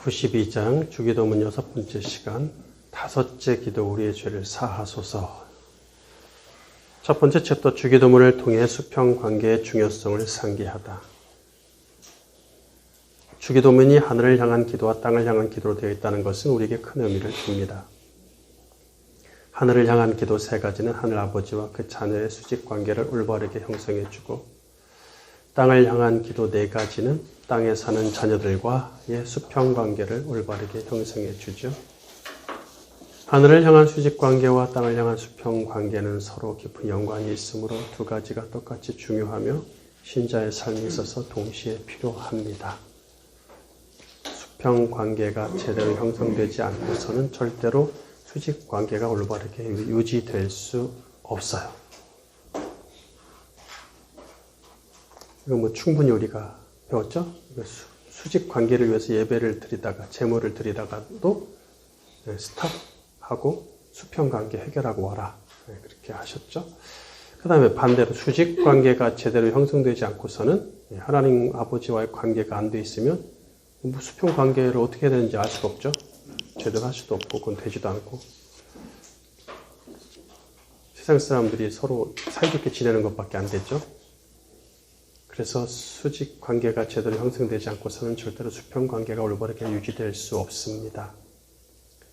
92장 주기도문 6번째 시간, 5째 기도 우리의 죄를 사하소서. 첫 번째 챕터 주기도문을 통해 수평관계의 중요성을 상기하다. 주기도문이 하늘을 향한 기도와 땅을 향한 기도로 되어 있다는 것은 우리에게 큰 의미를 줍니다. 하늘을 향한 기도 세 가지는 하늘 아버지와 그 자녀의 수직관계를 올바르게 형성해주고, 땅을 향한 기도 네 가지는 땅에 사는 자녀들과의 수평관계를 올바르게 형성해주죠. 하늘을 향한 수직관계와 땅을 향한 수평관계는 서로 깊은 연관이 있으므로 두 가지가 똑같이 중요하며 신자의 삶에 있어서 동시에 필요합니다. 수평관계가 제대로 형성되지 않고서는 절대로 수직관계가 올바르게 유지될 수 없어요. 이거 충분히 우리가 배웠죠? 수직관계를 위해서 예배를 드리다가 제물을 드리다가도 스탑하고 수평관계 해결하고 와라. 그렇게 하셨죠? 그 다음에 반대로 수직관계가 제대로 형성되지 않고서는 하나님 아버지와의 관계가 안 돼 있으면 수평관계를 어떻게 해야 되는지 알 수가 없죠? 제대로 할 수도 없고 그건 되지도 않고, 세상 사람들이 서로 사이좋게 지내는 것밖에 안 되죠. 그래서 수직관계가 제대로 형성되지 않고서는 절대로 수평관계가 올바르게 유지될 수 없습니다.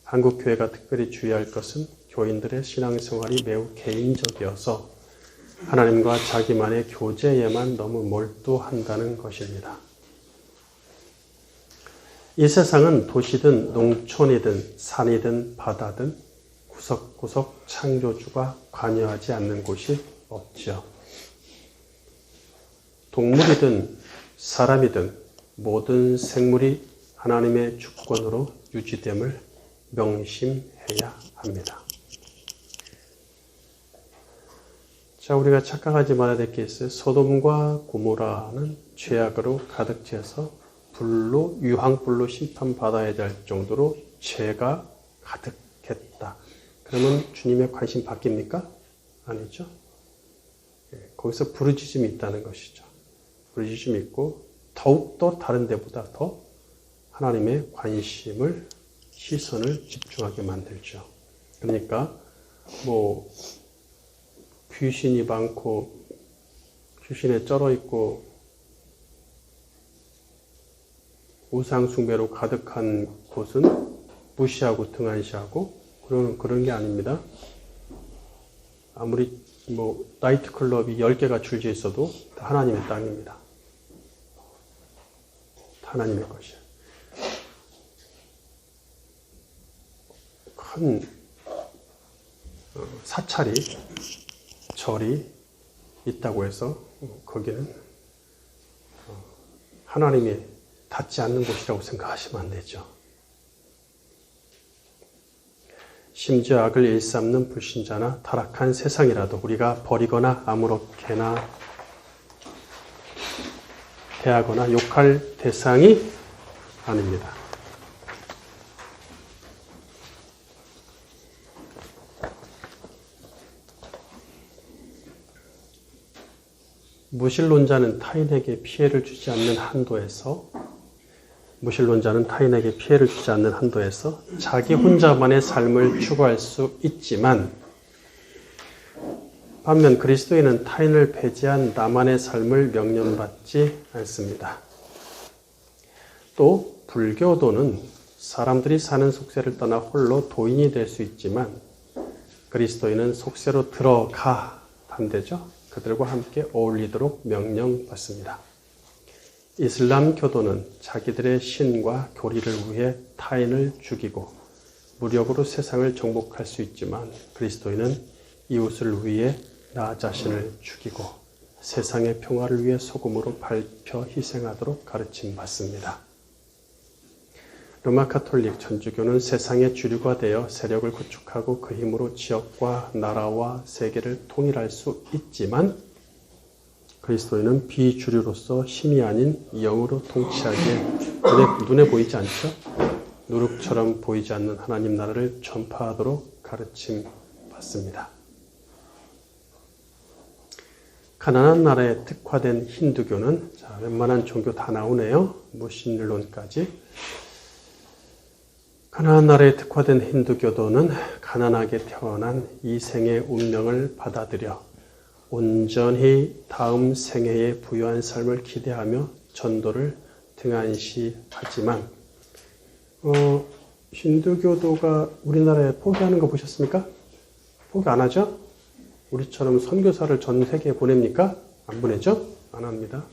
한국교회가 특별히 주의할 것은 교인들의 신앙생활이 매우 개인적이어서 하나님과 자기만의 교제에만 너무 몰두한다는 것입니다. 이 세상은 도시든 농촌이든 산이든 바다든 구석구석 창조주가 관여하지 않는 곳이 없죠. 동물이든 사람이든 모든 생물이 하나님의 주권으로 유지됨을 명심해야 합니다. 자, 우리가 착각하지 말아야 될 게 있어요. 소돔과 고모라는 죄악으로 가득 차서 유황불로 심판받아야 될 정도로 죄가 가득했다. 그러면 주님의 관심 바뀝니까? 아니죠. 거기서 부르짖음이 있다는 것이죠. 부르짖음이 있고 더욱더 다른 데보다 더 하나님의 관심을, 시선을 집중하게 만들죠. 그러니까 귀신이 많고 귀신에 쩔어 있고 우상숭배로 가득한 곳은 무시하고 등한시하고 그런 게 아닙니다. 아무리 나이트클럽이 10개가 줄지어 있어도 다 하나님의 땅입니다. 다 하나님의 것이에요. 큰 사찰이, 절이 있다고 해서 거기는 하나님이 닿지 않는 곳이라고 생각하시면 안 되죠. 심지어 악을 일삼는 불신자나 타락한 세상이라도 우리가 버리거나 아무렇게나 대하거나 욕할 대상이 아닙니다. 무신론자는 타인에게 피해를 주지 않는 한도에서 자기 혼자만의 삶을 추구할 수 있지만, 반면 그리스도인은 타인을 배제한 나만의 삶을 명령받지 않습니다. 또 불교도는 사람들이 사는 속세를 떠나 홀로 도인이 될 수 있지만, 그리스도인은 속세로 들어가 반대죠. 그들과 함께 어울리도록 명령받습니다. 이슬람 교도는 자기들의 신과 교리를 위해 타인을 죽이고 무력으로 세상을 정복할 수 있지만, 그리스도인은 이웃을 위해 나 자신을 죽이고 세상의 평화를 위해 소금으로 밟혀 희생하도록 가르침받습니다. 로마 가톨릭 천주교는 세상의 주류가 되어 세력을 구축하고 그 힘으로 지역과 나라와 세계를 통일할 수 있지만, 그리스도인은 비주류로서 힘이 아닌 영으로 통치하기에 눈에 보이지 않죠? 누룩처럼 보이지 않는 하나님 나라를 전파하도록 가르침받습니다. 가난한 나라에 특화된 힌두교는 웬만한 종교 다 나오네요. 무신론까지. 가나안 나라에 특화된 힌두교도는 가난하게 태어난 이 생의 운명을 받아들여 온전히 다음 생애에 부유한 삶을 기대하며 전도를 등한시하지만 힌두교도가 우리나라에 포기하는 거 보셨습니까? 포기 안 하죠? 우리처럼 선교사를 전 세계에 보냅니까? 안 보내죠? 안 합니다.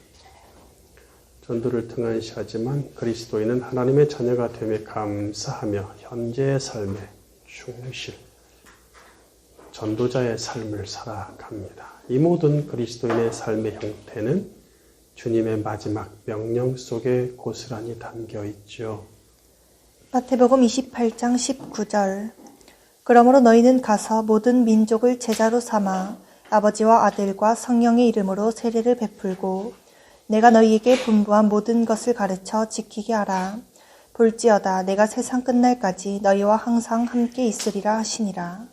전도를 등한시하지만 그리스도인은 하나님의 자녀가 됨에 감사하며 현재의 삶에 충실, 전도자의 삶을 살아갑니다. 이 모든 그리스도인의 삶의 형태는 주님의 마지막 명령 속에 고스란히 담겨 있죠. 마태복음 28장 19절. 그러므로 너희는 가서 모든 민족을 제자로 삼아 아버지와 아들과 성령의 이름으로 세례를 베풀고 내가 너희에게 분부한 모든 것을 가르쳐 지키게 하라. 볼지어다 내가 세상 끝날까지 너희와 항상 함께 있으리라 하시니라.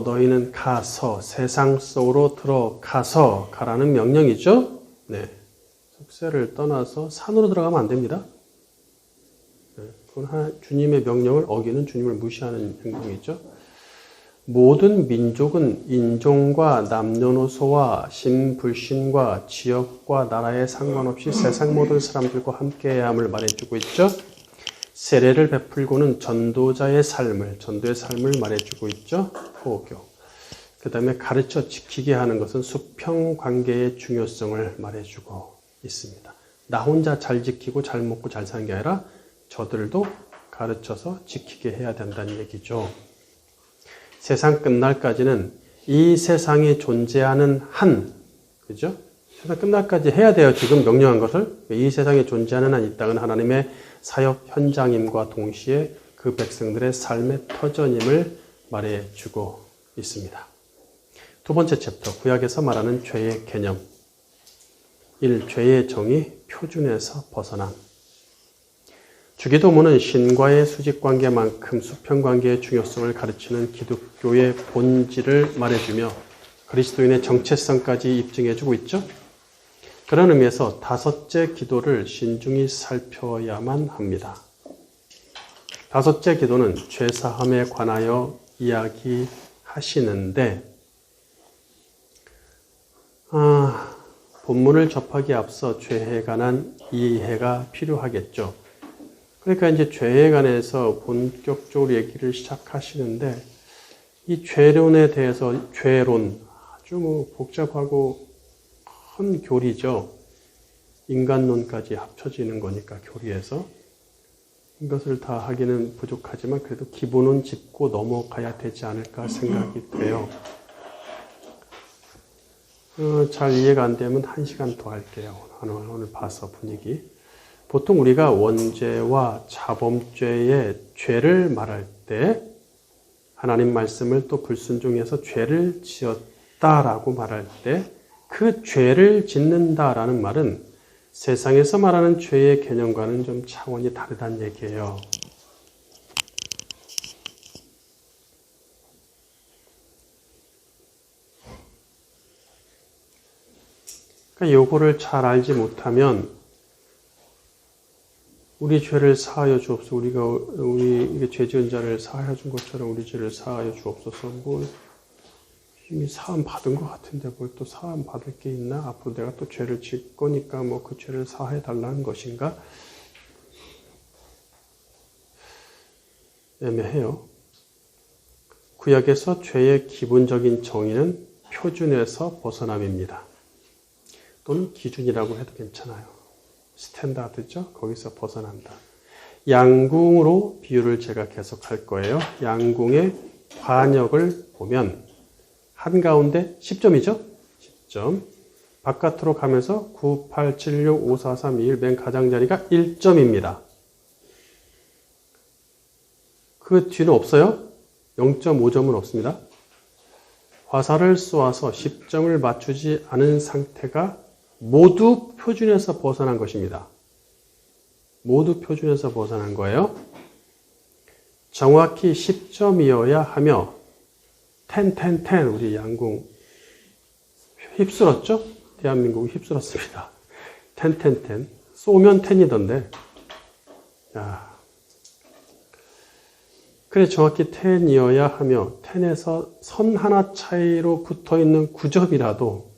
너희는 가서 세상 속으로 들어가서 가라는 명령이죠. 네, 속세를 떠나서 산으로 들어가면 안 됩니다. 그건 주님의 명령을 어기는 주님을 무시하는 행동이죠. 모든 민족은 인종과 남녀노소와 신불신과 지역과 나라에 상관없이 세상 모든 사람들과 함께해야 함을 말해주고 있죠. 세례를 베풀고는 전도의 삶을 말해주고 있죠. 포교. 그 다음에 가르쳐 지키게 하는 것은 수평관계의 중요성을 말해주고 있습니다. 나 혼자 잘 지키고 잘 먹고 잘 사는 게 아니라 저들도 가르쳐서 지키게 해야 된다는 얘기죠. 세상 끝날까지는 이 세상에 존재하는 그죠? 세상 끝날까지 해야 돼요. 지금 명령한 것을. 이 세상에 존재하는 한 이 땅은 하나님의 사역 현장임과 동시에 그 백성들의 삶의 터전임을 말해주고 있습니다. 두 번째 챕터, 구약에서 말하는 죄의 개념. 1. 죄의 정의, 표준에서 벗어남. 주기도문은 신과의 수직관계만큼 수평관계의 중요성을 가르치는 기독교의 본질을 말해주며 그리스도인의 정체성까지 입증해주고 있죠. 그런 의미에서 다섯째 기도를 신중히 살펴야만 합니다. 다섯째 기도는 죄사함에 관하여 이야기하시는데 본문을 접하기에 앞서 죄에 관한 이해가 필요하겠죠. 그러니까 이제 죄에 관해서 본격적으로 얘기를 시작하시는데 이 죄론에 대해서 죄론 아주 복잡하고 큰 교리죠. 인간론까지 합쳐지는 거니까 교리에서 이것을 다 하기는 부족하지만 그래도 기본은 짚고 넘어가야 되지 않을까 생각이 돼요. 잘 이해가 안 되면 1시간 더 할게요. 오늘 봐서 분위기. 보통 우리가 원죄와 자범죄의 죄를 말할 때 하나님 말씀을 또 불순종해서 죄를 지었다라고 말할 때 그 죄를 짓는다라는 말은 세상에서 말하는 죄의 개념과는 좀 차원이 다르다는 얘기예요. 그러니까 요거를 잘 알지 못하면 우리 죄를 사하여 주옵소서. 우리 죄 지은 자를 사하여 준 것처럼 우리 죄를 사하여 주옵소서. 이미 사함 받은 것 같은데 뭘 또 사함 받을 게 있나? 앞으로 내가 또 죄를 질 거니까 그 죄를 사해 달라는 것인가? 애매해요. 구약에서 죄의 기본적인 정의는 표준에서 벗어남입니다. 또는 기준이라고 해도 괜찮아요. 스탠다드죠? 거기서 벗어난다. 양궁으로 비유를 제가 계속 할 거예요. 양궁의 관역을 보면 한가운데 10점이죠? 10점. 바깥으로 가면서 9, 8, 7, 6, 5, 4, 3, 2, 1 맨 가장자리가 1점입니다. 그 뒤는 없어요? 0.5점은 없습니다. 화살을 쏘아서 10점을 맞추지 않은 상태가 모두 표준에서 벗어난 것입니다. 모두 표준에서 벗어난 거예요. 정확히 10점이어야 하며 10 우리 양궁 휩쓸었죠? 대한민국이 휩쓸었습니다. 10 쏘면 10이던데 야, 그래 정확히 텐이어야 하며 텐에서 선 하나 차이로 붙어있는 구접이라도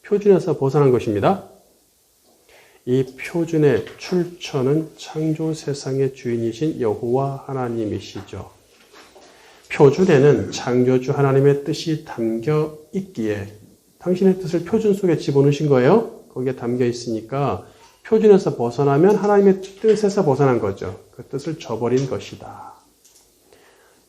표준에서 벗어난 것입니다. 이 표준의 출처는 창조 세상의 주인이신 여호와 하나님이시죠. 표준에는 창조주 하나님의 뜻이 담겨 있기에 당신의 뜻을 표준 속에 집어넣으신 거예요. 거기에 담겨 있으니까 표준에서 벗어나면 하나님의 뜻에서 벗어난 거죠. 그 뜻을 저버린 것이다.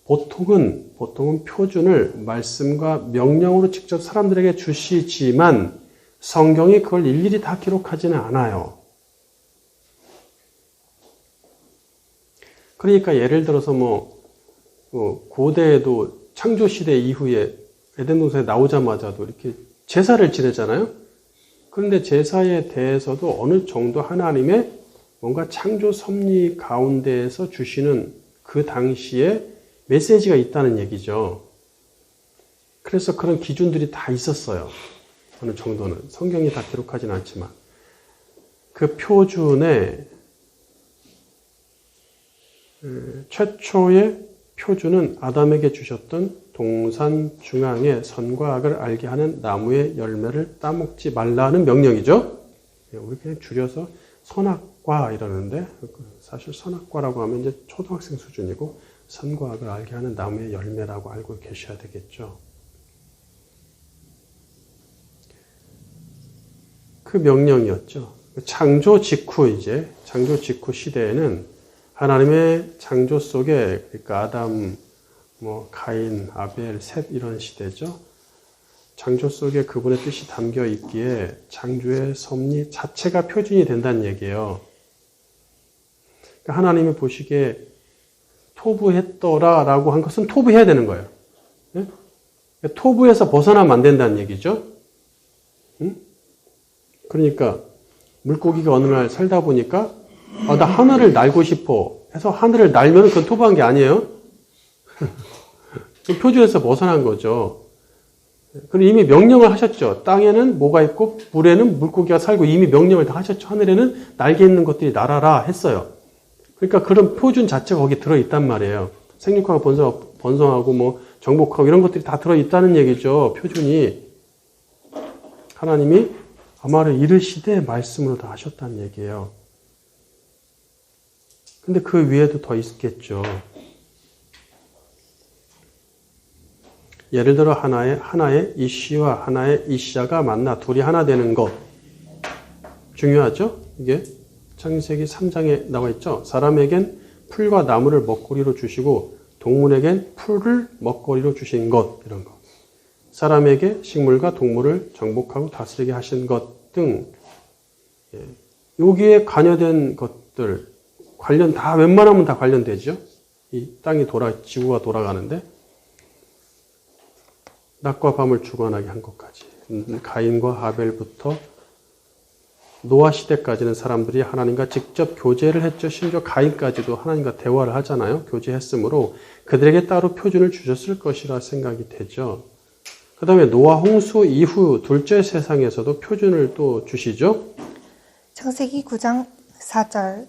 보통은 표준을 말씀과 명령으로 직접 사람들에게 주시지만 성경이 그걸 일일이 다 기록하지는 않아요. 그러니까 예를 들어서 고대에도 창조시대 이후에 에덴 동산에 나오자마자도 이렇게 제사를 지내잖아요. 그런데 제사에 대해서도 어느 정도 하나님의 뭔가 창조 섭리 가운데에서 주시는 그 당시에 메시지가 있다는 얘기죠. 그래서 그런 기준들이 다 있었어요. 어느 정도는. 성경이 다 기록하진 않지만. 그 표준의 최초의 표준은 아담에게 주셨던 동산 중앙에 선과 악을 알게 하는 나무의 열매를 따먹지 말라는 명령이죠. 우리 그냥 줄여서 선악과 이러는데 사실 선악과라고 하면 이제 초등학생 수준이고 선과 악을 알게 하는 나무의 열매라고 알고 계셔야 되겠죠. 그 명령이었죠. 창조 직후 시대에는 하나님의 창조 속에 그러니까 아담, 가인, 아벨, 셋 이런 시대죠. 창조 속에 그분의 뜻이 담겨 있기에 창조의 섭리 자체가 표준이 된다는 얘기예요. 그러니까 하나님이 보시기에 토부했더라라고 한 것은 토부해야 되는 거예요. 네? 토부에서 벗어나면 안 된다는 얘기죠. 응? 그러니까 물고기가 어느 날 살다 보니까 나 하늘을 날고 싶어 해서 하늘을 날면 그건 토부한 게 아니에요. 표준에서 벗어난 거죠. 그리고 이미 명령을 하셨죠. 땅에는 뭐가 있고 물에는 물고기가 살고 이미 명령을 다 하셨죠. 하늘에는 날개 있는 것들이 날아라 했어요. 그러니까 그런 표준 자체가 거기 들어있단 말이에요. 생육하고 번성하고 정복하고 이런 것들이 다 들어있다는 얘기죠. 표준이. 하나님이 아마를 이르시되 말씀으로 다 하셨다는 얘기예요. 근데 그 위에도 더 있겠죠. 예를 들어 하나의 이씨와 하나의 이샤가 만나 둘이 하나 되는 것. 중요하죠? 이게 창세기 3장에 나와 있죠. 사람에겐 풀과 나무를 먹거리로 주시고 동물에겐 풀을 먹거리로 주신 것. 이런 것. 사람에게 식물과 동물을 정복하고 다스리게 하신 것 등 여기에 관여된 것들 다 웬만하면 다 관련되죠. 이 땅이 지구가 돌아가는데 낮과 밤을 주관하게 한 것까지 가인과 아벨부터 노아 시대까지는 사람들이 하나님과 직접 교제를 했죠. 심지어 가인까지도 하나님과 대화를 하잖아요. 교제했으므로 그들에게 따로 표준을 주셨을 것이라 생각이 되죠. 그 다음에 노아 홍수 이후 둘째 세상에서도 표준을 또 주시죠. 창세기 9장 4절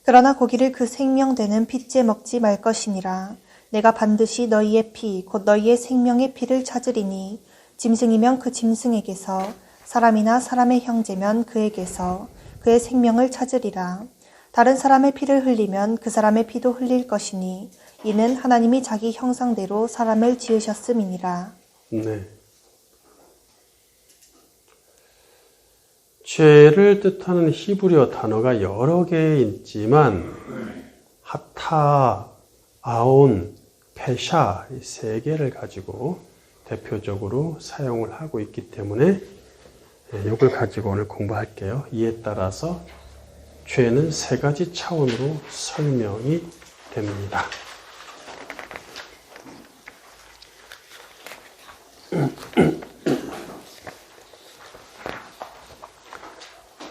그러나 고기를 그 생명되는 피째 먹지 말 것이니라. 내가 반드시 너희의 피 곧 너희의 생명의 피를 찾으리니 짐승이면 그 짐승에게서 사람이나 사람의 형제면 그에게서 그의 생명을 찾으리라. 다른 사람의 피를 흘리면 그 사람의 피도 흘릴 것이니 이는 하나님이 자기 형상대로 사람을 지으셨음이니라. 네. 죄를 뜻하는 히브리어 단어가 여러 개 있지만 하타, 아온, 페샤 이 세 개를 가지고 대표적으로 사용을 하고 있기 때문에 이걸 가지고 오늘 공부할게요. 이에 따라서 죄는 세 가지 차원으로 설명이 됩니다.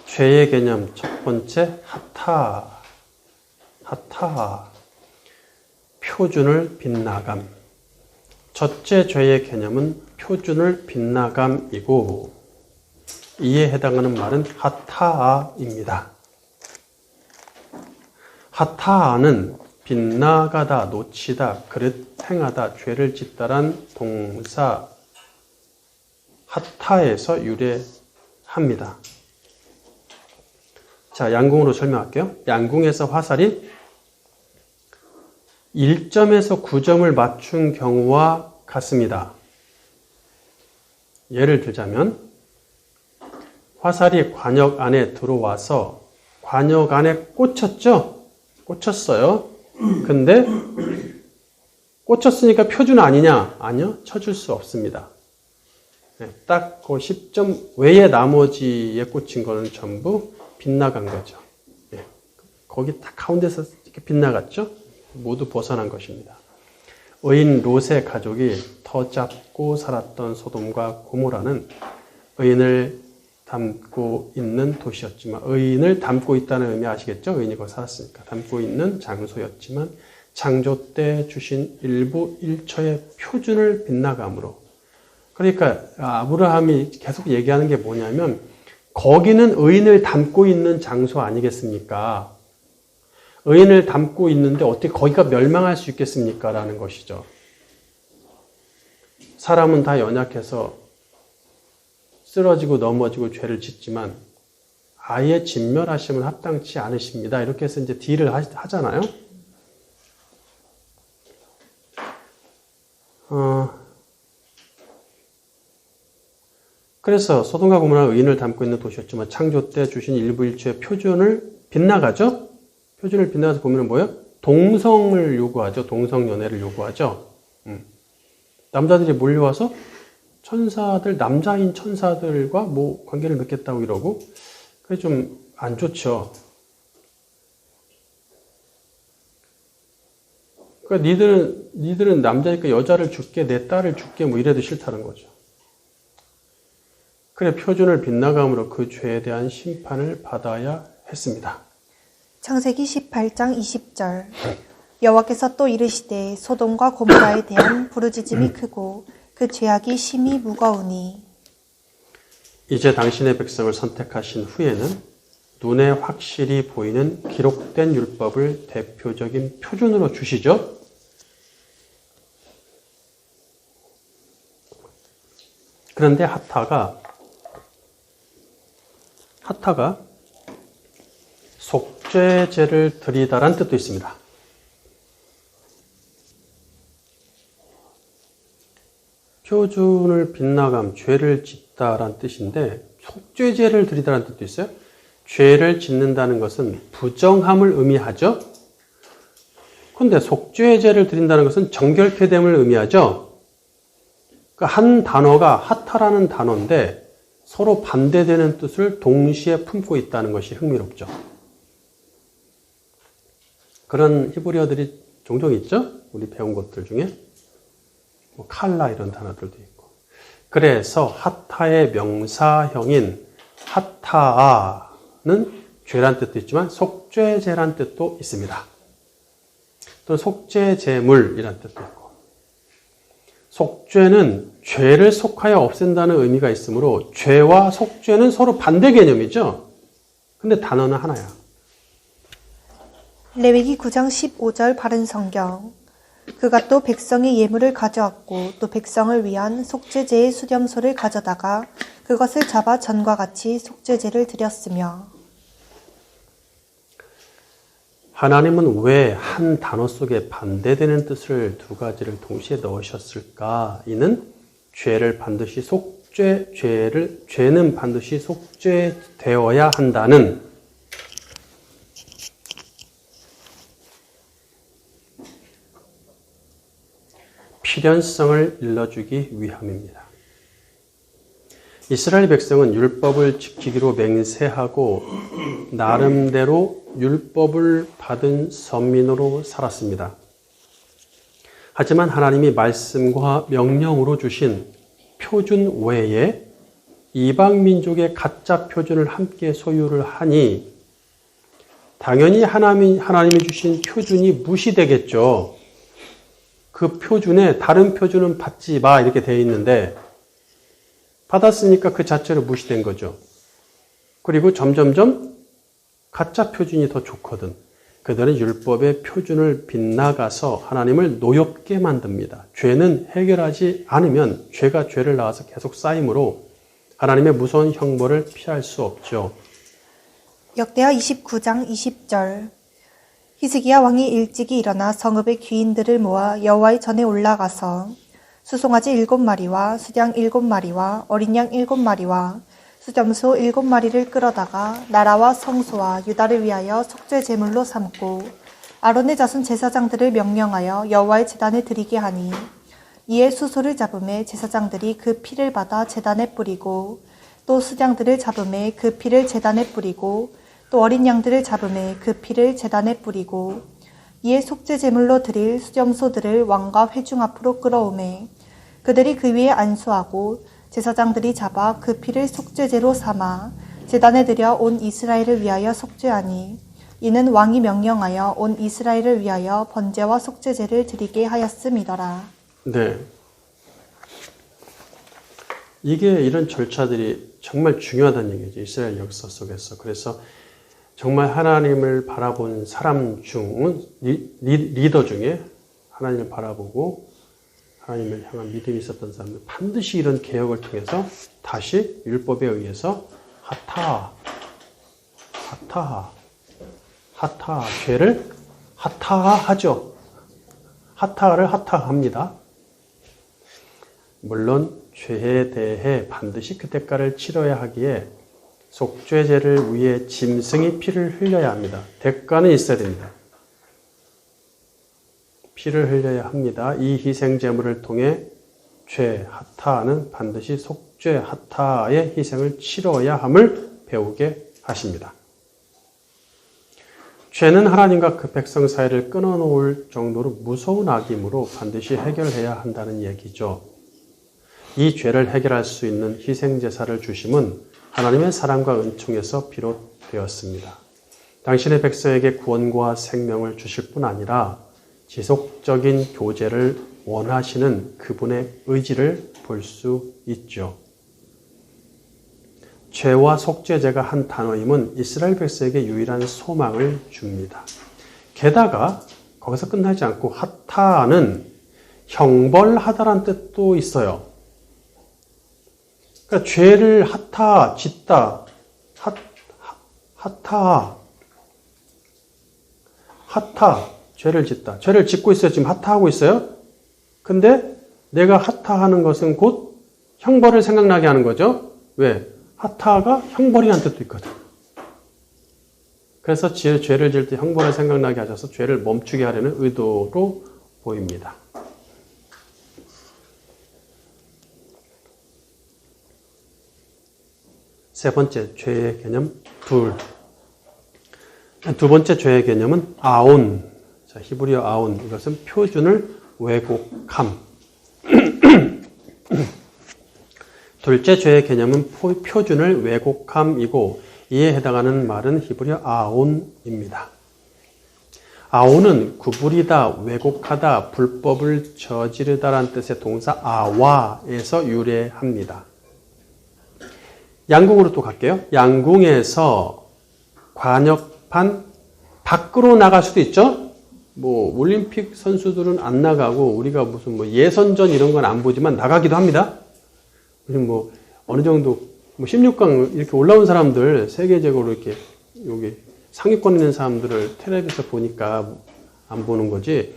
죄의 개념 첫 번째 하타 표준을 빗나감. 첫째 죄의 개념은 표준을 빗나감이고 이에 해당하는 말은 하타아입니다. 하타아는 빗나가다, 놓치다, 그릇 행하다, 죄를 짓다란 동사 하타에서 유래합니다. 자, 양궁으로 설명할게요. 양궁에서 화살이 1점에서 9점을 맞춘 경우와 같습니다. 예를 들자면 화살이 관역 안에 들어와서 관역 안에 꽂혔죠? 꽂혔어요. 근데 꽂혔으니까 표준 아니냐? 아니요. 쳐줄 수 없습니다. 딱 그 10점 외에 나머지에 꽂힌 거는 전부 빗나간 거죠. 거기 딱 가운데서 이렇게 빗나갔죠? 모두 벗어난 것입니다. 의인 롯의 가족이 터 잡고 살았던 소돔과 고모라는 의인을 담고 있는 도시였지만, 의인을 담고 있다는 의미 아시겠죠? 의인이 거기 살았으니까. 담고 있는 장소였지만 창조 때 주신 일부 일처의 표준을 빗나감으로. 그러니까 아브라함이 계속 얘기하는 게 뭐냐면 거기는 의인을 담고 있는 장소 아니겠습니까? 의인을 담고 있는데 어떻게 거기가 멸망할 수 있겠습니까? 라는 것이죠. 사람은 다 연약해서 쓰러지고 넘어지고 죄를 짓지만 아예 진멸하심은 합당치 않으십니다. 이렇게 해서 이제 딜을 하잖아요. 그래서 소돔과 고모라는 의인을 담고 있는 도시였지만 창조 때 주신 일부 일처의 표준을 빗나가죠. 표준을 빗나가서 보면 뭐예요? 동성을 요구하죠. 동성연애를 요구하죠. 남자들이 몰려와서 천사들, 남자인 천사들과 뭐 관계를 맺겠다고 이러고, 그게 좀 안 좋죠. 그러니까 니들은 남자니까 여자를 줄게, 내 딸을 줄게, 뭐 이래도 싫다는 거죠. 그래, 표준을 빗나감으로 그 죄에 대한 심판을 받아야 했습니다. 창세기 18장 20절. 여호와께서 또 이르시되 소돔과 고모라에 대한 부르짖음이 크고 그 죄악이 심히 무거우니. 이제 당신의 백성을 선택하신 후에는 눈에 확실히 보이는 기록된 율법을 대표적인 표준으로 주시죠. 그런데 하타가 속죄제를 드리다란 뜻도 있습니다. 표준을 빗나감, 죄를 짓다란 뜻인데 속죄제를 드리다란 뜻도 있어요. 죄를 짓는다는 것은 부정함을 의미하죠. 그런데 속죄제를 드린다는 것은 정결케 됨을 의미하죠. 그러니까 한 단어가 하타라는 단어인데 서로 반대되는 뜻을 동시에 품고 있다는 것이 흥미롭죠. 그런 히브리어들이 종종 있죠? 우리 배운 것들 중에. 뭐 칼라 이런 단어들도 있고. 그래서 하타의 명사형인 하타아는 죄란 뜻도 있지만 속죄제란 뜻도 있습니다. 또 속죄제물이란 뜻도 있고. 속죄는 죄를 속하여 없앤다는 의미가 있으므로 죄와 속죄는 서로 반대 개념이죠. 근데 단어는 하나야. 레위기 9장 15절 바른 성경. 그가 또 백성의 예물을 가져왔고 또 백성을 위한 속죄제의 수렴소를 가져다가 그것을 잡아 전과 같이 속죄제를 드렸으며. 하나님은 왜 한 단어 속에 반대되는 뜻을 두 가지를 동시에 넣으셨을까? 이는 죄는 반드시 속죄되어야 한다는 필연성을 일러주기 위함입니다. 이스라엘 백성은 율법을 지키기로 맹세하고 나름대로 율법을 받은 선민으로 살았습니다. 하지만 하나님이 말씀과 명령으로 주신 표준 외에 이방 민족의 가짜 표준을 함께 소유를 하니 당연히 하나님이 주신 표준이 무시되겠죠. 그 표준에 다른 표준은 받지 마 이렇게 되어 있는데 받았으니까 그 자체로 무시된 거죠. 그리고 점점점 가짜 표준이 더 좋거든. 그들은 율법의 표준을 빗나가서 하나님을 노엽게 만듭니다. 죄는 해결하지 않으면 죄가 죄를 낳아서 계속 쌓이므로 하나님의 무서운 형벌을 피할 수 없죠. 역대하 29장 20절. 히스기야 왕이 일찍이 일어나 성읍의 귀인들을 모아 여호와의 전에 올라가서 수송아지 7마리와 수양 7마리와 어린 양 7마리와 수점소 7마리를 끌어다가 나라와 성소와 유다를 위하여 속죄 제물로 삼고 아론의 자손 제사장들을 명령하여 여호와의 제단에 드리게 하니 이에 수소를 잡음에 제사장들이 그 피를 받아 제단에 뿌리고 또 수양들을 잡음에 그 피를 제단에 뿌리고 또 어린 양들을 잡음에 그 피를 제단에 뿌리고 이에 속죄 제물로 드릴 수점소들을 왕과 회중 앞으로 끌어오매 그들이 그 위에 안수하고 제사장들이 잡아 그 피를 속죄제로 삼아 제단에 들여 온 이스라엘을 위하여 속죄하니 이는 왕이 명령하여 온 이스라엘을 위하여 번제와 속죄제를 드리게 하였음이더라. 네. 이게 이런 절차들이 정말 중요하다는 얘기죠. 이스라엘 역사 속에서. 그래서 정말 하나님을 바라본 사람 중, 리더 중에 하나님을 바라보고 하나님을 향한 믿음이 있었던 사람은 반드시 이런 개혁을 통해서 다시 율법에 의해서 죄를 하타하죠. 하타를 하타합니다. 물론 죄에 대해 반드시 그 대가를 치러야 하기에 속죄제를 위해 짐승이 피를 흘려야 합니다. 대가는 있어야 됩니다. 피를 흘려야 합니다. 이 희생제물을 통해 죄 하타는 반드시 속죄 하타의 희생을 치러야 함을 배우게 하십니다. 죄는 하나님과 그 백성 사이를 끊어놓을 정도로 무서운 악이므로 반드시 해결해야 한다는 얘기죠. 이 죄를 해결할 수 있는 희생제사를 주심은 하나님의 사랑과 은총에서 비롯되었습니다. 당신의 백성에게 구원과 생명을 주실 뿐 아니라 지속적인 교제를 원하시는 그분의 의지를 볼 수 있죠. 죄와 속죄제가 한 단어임은 이스라엘 백성에게 유일한 소망을 줍니다. 게다가 거기서 끝나지 않고 하타는 형벌하다라는 뜻도 있어요. 그러니까 죄를 짓다, 죄를 짓다. 죄를 짓고 있어요. 지금 하타하고 있어요. 근데 내가 하타하는 것은 곧 형벌을 생각나게 하는 거죠. 왜? 하타가 형벌이라는 뜻도 있거든. 그래서 죄를 지을 때 형벌을 생각나게 하셔서 죄를 멈추게 하려는 의도로 보입니다. 세 번째 죄의 개념 두 번째 죄의 개념은 아온. 자, 히브리어 아온. 이것은 표준을 왜곡함. 둘째 죄의 개념은 표준을 왜곡함이고 이에 해당하는 말은 히브리어 아온입니다. 아온은 구부리다, 왜곡하다, 불법을 저지르다라는 뜻의 동사 아와에서 유래합니다. 양궁으로 또 갈게요. 양궁에서 관역판 밖으로 나갈 수도 있죠. 올림픽 선수들은 안 나가고 우리가 무슨 예선전 이런 건 안 보지만 나가기도 합니다. 그리고 어느 정도 16강 이렇게 올라온 사람들 세계적으로 이렇게 여기 상위권에 있는 사람들을 텔레비에서 보니까 안 보는 거지.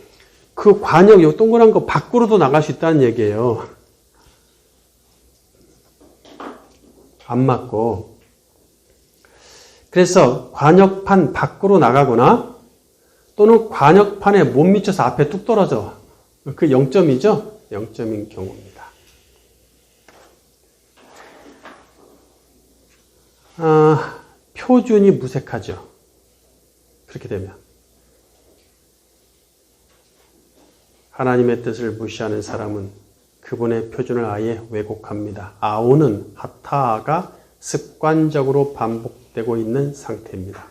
그 관역 요 동그란 거 밖으로도 나갈 수 있다는 얘기예요. 안 맞고. 그래서 관역판 밖으로 나가거나 또는 관역판에 못 미쳐서 앞에 뚝 떨어져. 그 0점이죠? 0점인 경우입니다. 표준이 무색하죠. 그렇게 되면. 하나님의 뜻을 무시하는 사람은 그분의 표준을 아예 왜곡합니다. 아오는 하타가 습관적으로 반복되고 있는 상태입니다.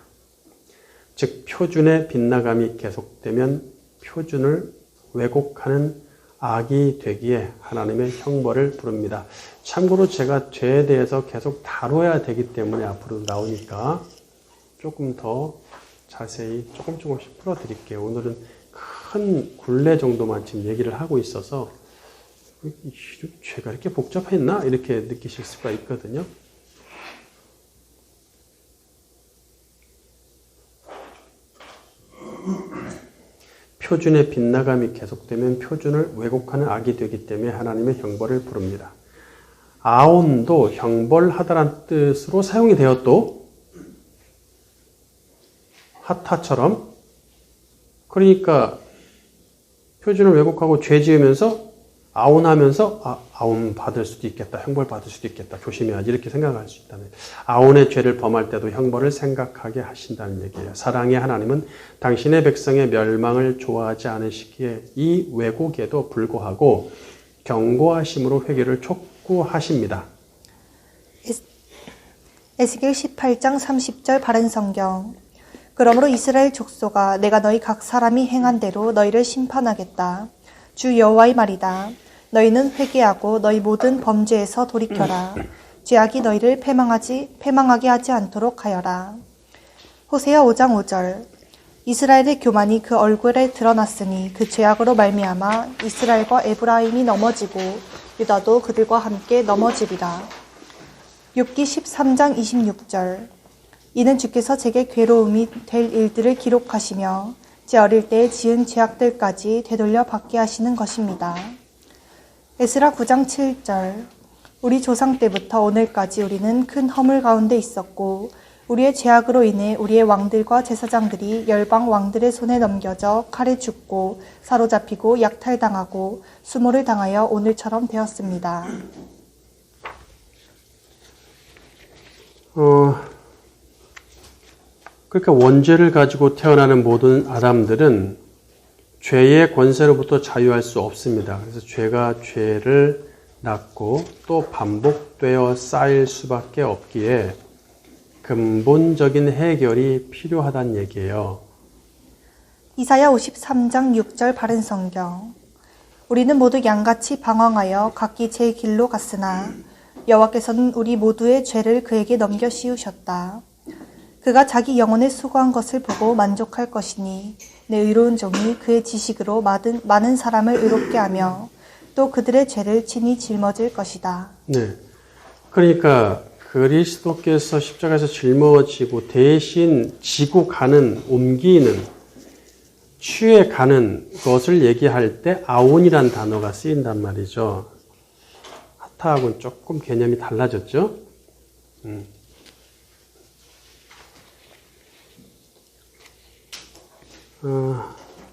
즉 표준의 빗나감이 계속되면 표준을 왜곡하는 악이 되기에 하나님의 형벌을 부릅니다. 참고로 제가 죄에 대해서 계속 다뤄야 되기 때문에 앞으로 나오니까 조금 더 자세히 조금씩 풀어드릴게요. 오늘은 큰 굴레 정도만 지금 얘기를 하고 있어서 죄가 이렇게 복잡했나? 이렇게 느끼실 수가 있거든요. 표준의 빗나감이 계속되면 표준을 왜곡하는 악이 되기 때문에 하나님의 형벌을 부릅니다. 아온도 형벌하다란 뜻으로 사용이 되었도 하타처럼, 그러니까 표준을 왜곡하고 죄 지으면서 아온하면서 아온 받을 수도 있겠다, 형벌 받을 수도 있겠다, 조심해야지 이렇게 생각할 수 있다는, 아온의 죄를 범할 때도 형벌을 생각하게 하신다는 얘기예요. 사랑의 하나님은 당신의 백성의 멸망을 좋아하지 않으시기에 이 왜곡에도 불구하고 경고하심으로 회개를 촉구하십니다. 에스겔 18장 30절 바른 성경. 그러므로 이스라엘 족속아, 내가 너희 각 사람이 행한 대로 너희를 심판하겠다. 주 여호와의 말이다. 너희는 회개하고 너희 모든 범죄에서 돌이켜라. 죄악이 너희를 패망하게 하지 않도록 하여라. 호세아 5장 5절. 이스라엘의 교만이 그 얼굴에 드러났으니 그 죄악으로 말미암아 이스라엘과 에브라임이 넘어지고 유다도 그들과 함께 넘어지리라. 욥기 13장 26절. 이는 주께서 제게 괴로움이 될 일들을 기록하시며 제 어릴 때에 지은 죄악들까지 되돌려 받게 하시는 것입니다. 에스라 9장 7절. 우리 조상 때부터 오늘까지 우리는 큰 허물 가운데 있었고 우리의 죄악으로 인해 우리의 왕들과 제사장들이 열방 왕들의 손에 넘겨져 칼에 죽고 사로잡히고 약탈당하고 수모를 당하여 오늘처럼 되었습니다. 그러니까 원죄를 가지고 태어나는 모든 아담들은 죄의 권세로부터 자유할 수 없습니다. 그래서 죄가 죄를 낳고 또 반복되어 쌓일 수밖에 없기에 근본적인 해결이 필요하다는 얘기예요. 이사야 53장 6절 바른 성경. 우리는 모두 양같이 방황하여 각기 제 길로 갔으나 여호와께서는 우리 모두의 죄를 그에게 넘겨 씌우셨다. 그가 자기 영혼에 수고한 것을 보고 만족할 것이니 내 의로운 종이 그의 지식으로 많은 사람을 의롭게 하며 또 그들의 죄를 친히 짊어질 것이다. 네, 그러니까 그리스도께서 십자가에서 짊어지고 대신 지고 가는, 옮기는, 취해 가는 것을 얘기할 때 아온이란 단어가 쓰인단 말이죠. 하타하고는 조금 개념이 달라졌죠.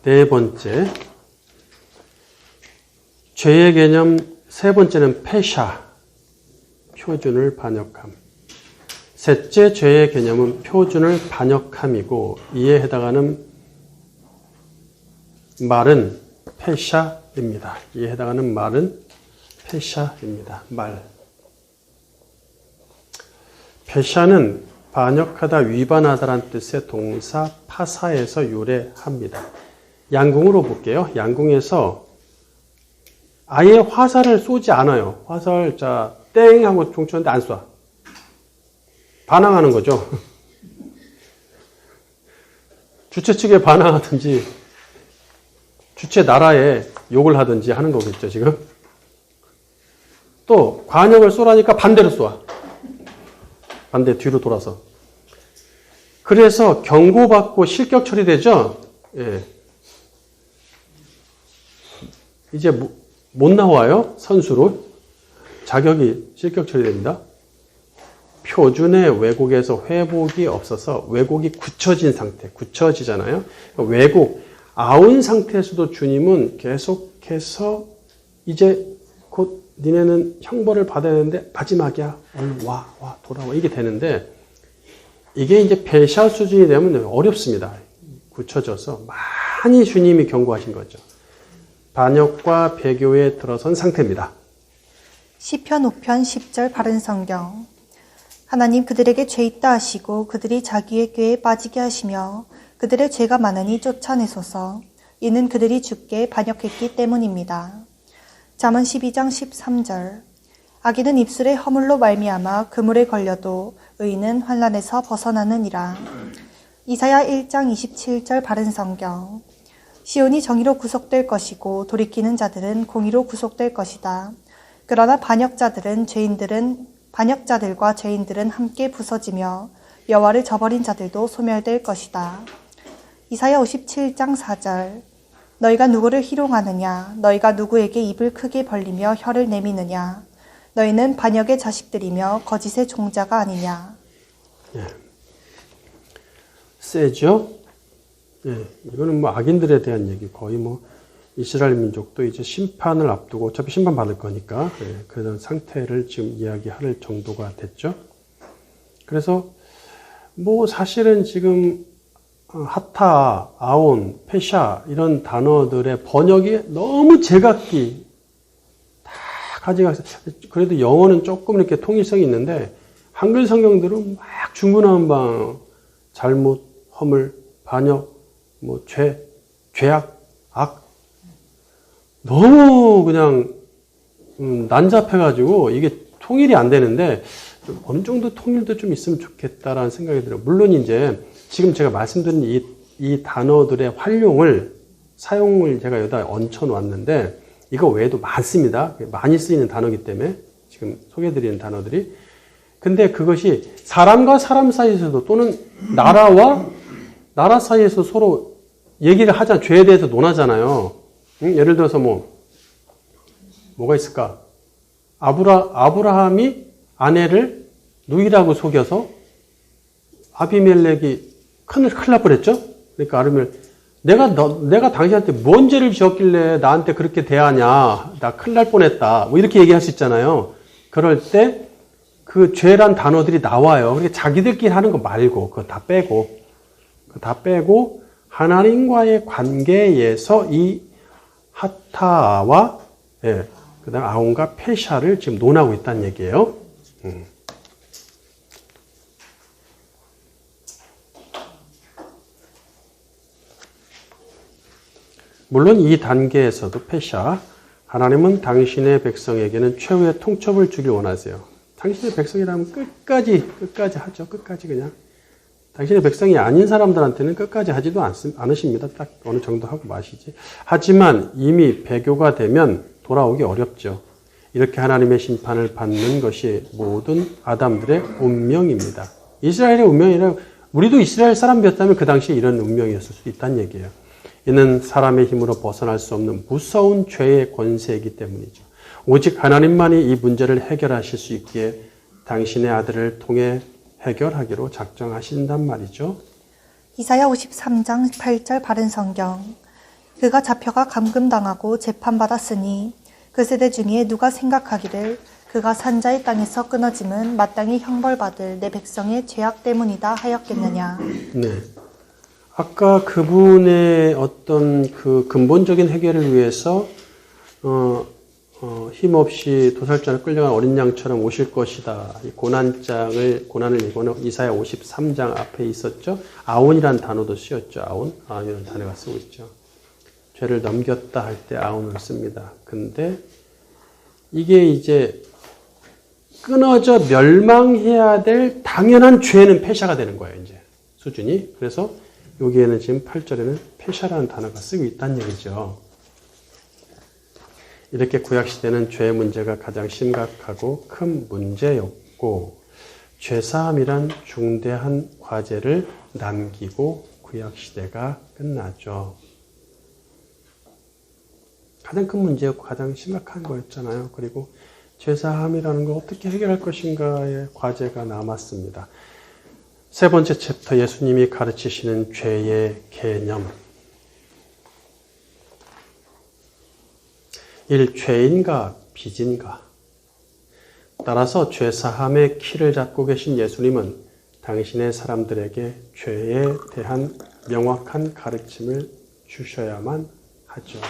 네 번째, 죄의 개념 세 번째는 페샤, 표준을 반역함. 셋째 죄의 개념은 표준을 반역함이고 이에 해당하는 말은 페샤입니다. 이에 해당하는 말은 페샤입니다. 말. 페샤는 반역하다, 위반하다란 뜻의 동사 파사에서 유래합니다. 양궁으로 볼게요. 양궁에서 아예 화살을 쏘지 않아요. 화살, 땡 하고 총 쳤는데 안 쏴. 반항하는 거죠. 주최 측에 반항하든지, 주최 나라에 욕을 하든지 하는 거겠죠, 지금. 또, 관역을 쏘라니까 반대로 쏘아. 반대 뒤로 돌아서. 그래서 경고받고 실격 처리되죠? 예. 이제 못 나와요? 선수로. 자격이 실격 처리됩니다. 표준의 왜곡에서 회복이 없어서 왜곡이 굳혀진 상태, 굳혀지잖아요. 왜곡, 아온 상태에서도 주님은 계속해서 이제 곧 니네는 형벌을 받아야 되는데 마지막이야. 얼른 와, 돌아와. 이게 되는데 이게 이제 페샤 수준이 되면 어렵습니다. 굳혀져서 많이 주님이 경고하신 거죠. 반역과 배교에 들어선 상태입니다. 시편 5편 10절 바른 성경. 하나님 그들에게 죄 있다 하시고 그들이 자기의 꾀에 빠지게 하시며 그들의 죄가 많으니 쫓아내소서. 이는 그들이 주께 반역했기 때문입니다. 잠언 12장 13절. 악인은 입술의 허물로 말미암아 그물에 걸려도 의인은 환난에서 벗어나느니라. 이사야 1장 27절 바른 성경. 시온이 정의로 구속될 것이고 돌이키는 자들은 공의로 구속될 것이다. 그러나 반역자들과 죄인들은 함께 부서지며 여호와를 저버린 자들도 소멸될 것이다. 이사야 57장 4절. 너희가 누구를 희롱하느냐? 너희가 누구에게 입을 크게 벌리며 혀를 내미느냐? 너희는 반역의 자식들이며 거짓의 종자가 아니냐? 예. 세죠? 예. 이거는 뭐 악인들에 대한 얘기, 거의 뭐 이스라엘 민족도 이제 심판을 앞두고 어차피 심판 받을 거니까 그런 상태를 지금 이야기할 정도가 됐죠. 그래서 뭐 사실은 지금 하타, 아온, 페샤 이런 단어들의 번역이 너무 제각기 다 가져가서 그래도 영어는 조금 이렇게 통일성이 있는데 한글 성경들은 막 중구난방 잘못, 허물, 반역, 뭐 죄악, 악 너무 그냥 난잡해가지고 이게 통일이 안 되는데 좀 어느 정도 통일도 좀 있으면 좋겠다라는 생각이 들어요. 물론 이제 지금 제가 말씀드린 이 단어들의 사용을 제가 여기다 얹혀놨는데 이거 외에도 많습니다. 많이 쓰이는 단어이기 때문에 지금 소개해드리는 단어들이. 근데 그것이 사람과 사람 사이에서도 또는 나라와 나라 사이에서 서로 얘기를 하자, 죄에 대해서 논하잖아요. 예를 들어서 뭐가 있을까? 아브라함이 아내를 누이라고 속여서 아비멜렉이 큰일 날 뻔했죠? 그러니까 아르멜, 내가 당신한테 뭔 죄를 지었길래 나한테 그렇게 대하냐? 나 큰일 날 뻔했다. 뭐 이렇게 얘기할 수 있잖아요. 그럴 때 그 죄란 단어들이 나와요. 그러니까 자기들끼리 하는 거 말고, 그거 다 빼고, 하나님과의 관계에서 이 하타와, 그 다음 아온과 페샤를 지금 논하고 있다는 얘기예요. 물론 이 단계에서도 페샤, 하나님은 당신의 백성에게는 최후의 통첩을 주길 원하세요. 당신의 백성이라면 끝까지 하죠. 끝까지 그냥. 당신의 백성이 아닌 사람들한테는 끝까지 하지도 않으십니다. 딱 어느 정도 하고 마시지. 하지만 이미 배교가 되면 돌아오기 어렵죠. 이렇게 하나님의 심판을 받는 것이 모든 아담들의 운명입니다. 이스라엘의 운명이라 우리도 이스라엘 사람이었다면 그 당시에 이런 운명이었을 수 있다는 얘기예요. 이는 사람의 힘으로 벗어날 수 없는 무서운 죄의 권세이기 때문이죠. 오직 하나님만이 이 문제를 해결하실 수 있기에 당신의 아들을 통해 해결하기로 작정하신단 말이죠. 이사야 53장 8절 바른 성경. 그가 잡혀가 감금당하고 재판받았으니 그 세대 중에 누가 생각하기를 그가 산자의 땅에서 끊어짐은 마땅히 형벌받을 내 백성의 죄악 때문이다 하였겠느냐. 네. 아까 그분의 어떤 그 근본적인 해결을 위해서 힘없이 도살자를 끌려간 어린 양처럼 오실 것이다. 이 고난을 이거는 이사야 53장 앞에 있었죠. 아온이라는 단어도 쓰였죠. 아온이라는 단어가 쓰고 있죠. 죄를 넘겼다 할 때 아온을 씁니다. 근데 이게 이제 끊어져 멸망해야 될 당연한 죄는 페샤가 되는 거예요. 이제 수준이. 그래서 여기에는 지금 8절에는 페샤라는 단어가 쓰고 있다는 얘기죠. 이렇게 구약시대는 죄의 문제가 가장 심각하고 큰 문제였고 죄사함이란 중대한 과제를 남기고 구약시대가 끝나죠. 가장 큰 문제였고 가장 심각한 거였잖아요. 그리고 죄사함이라는 걸 어떻게 해결할 것인가의 과제가 남았습니다. 세 번째 챕터 예수님이 가르치시는 죄의 개념. 1. 죄인가 빚인가. 따라서 죄사함의 키를 잡고 계신 예수님은 당신의 사람들에게 죄에 대한 명확한 가르침을 주셔야만 하죠.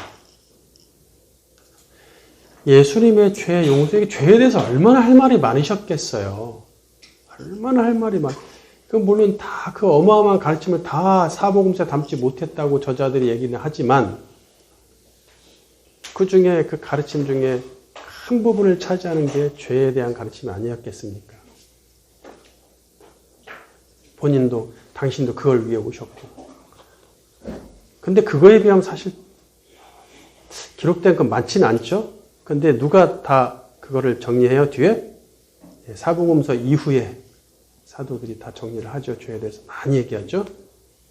예수님의 죄 용서에 죄에 대해서 얼마나 할 말이 많으셨겠어요. 얼마나 할 말이 물론 다 그 어마어마한 가르침을 다 사복음서에 담지 못했다고 저자들이 얘기는 하지만 그 중에 그 가르침 중에 큰 부분을 차지하는 게 죄에 대한 가르침이 아니었겠습니까? 본인도 당신도 그걸 위해 오셨고. 근데 그거에 비하면 사실 기록된 건 많지는 않죠. 근데 누가 다 그거를 정리해요? 뒤에? 사복음서 이후에 사도들이 다 정리를 하죠. 죄에 대해서 많이 얘기하죠.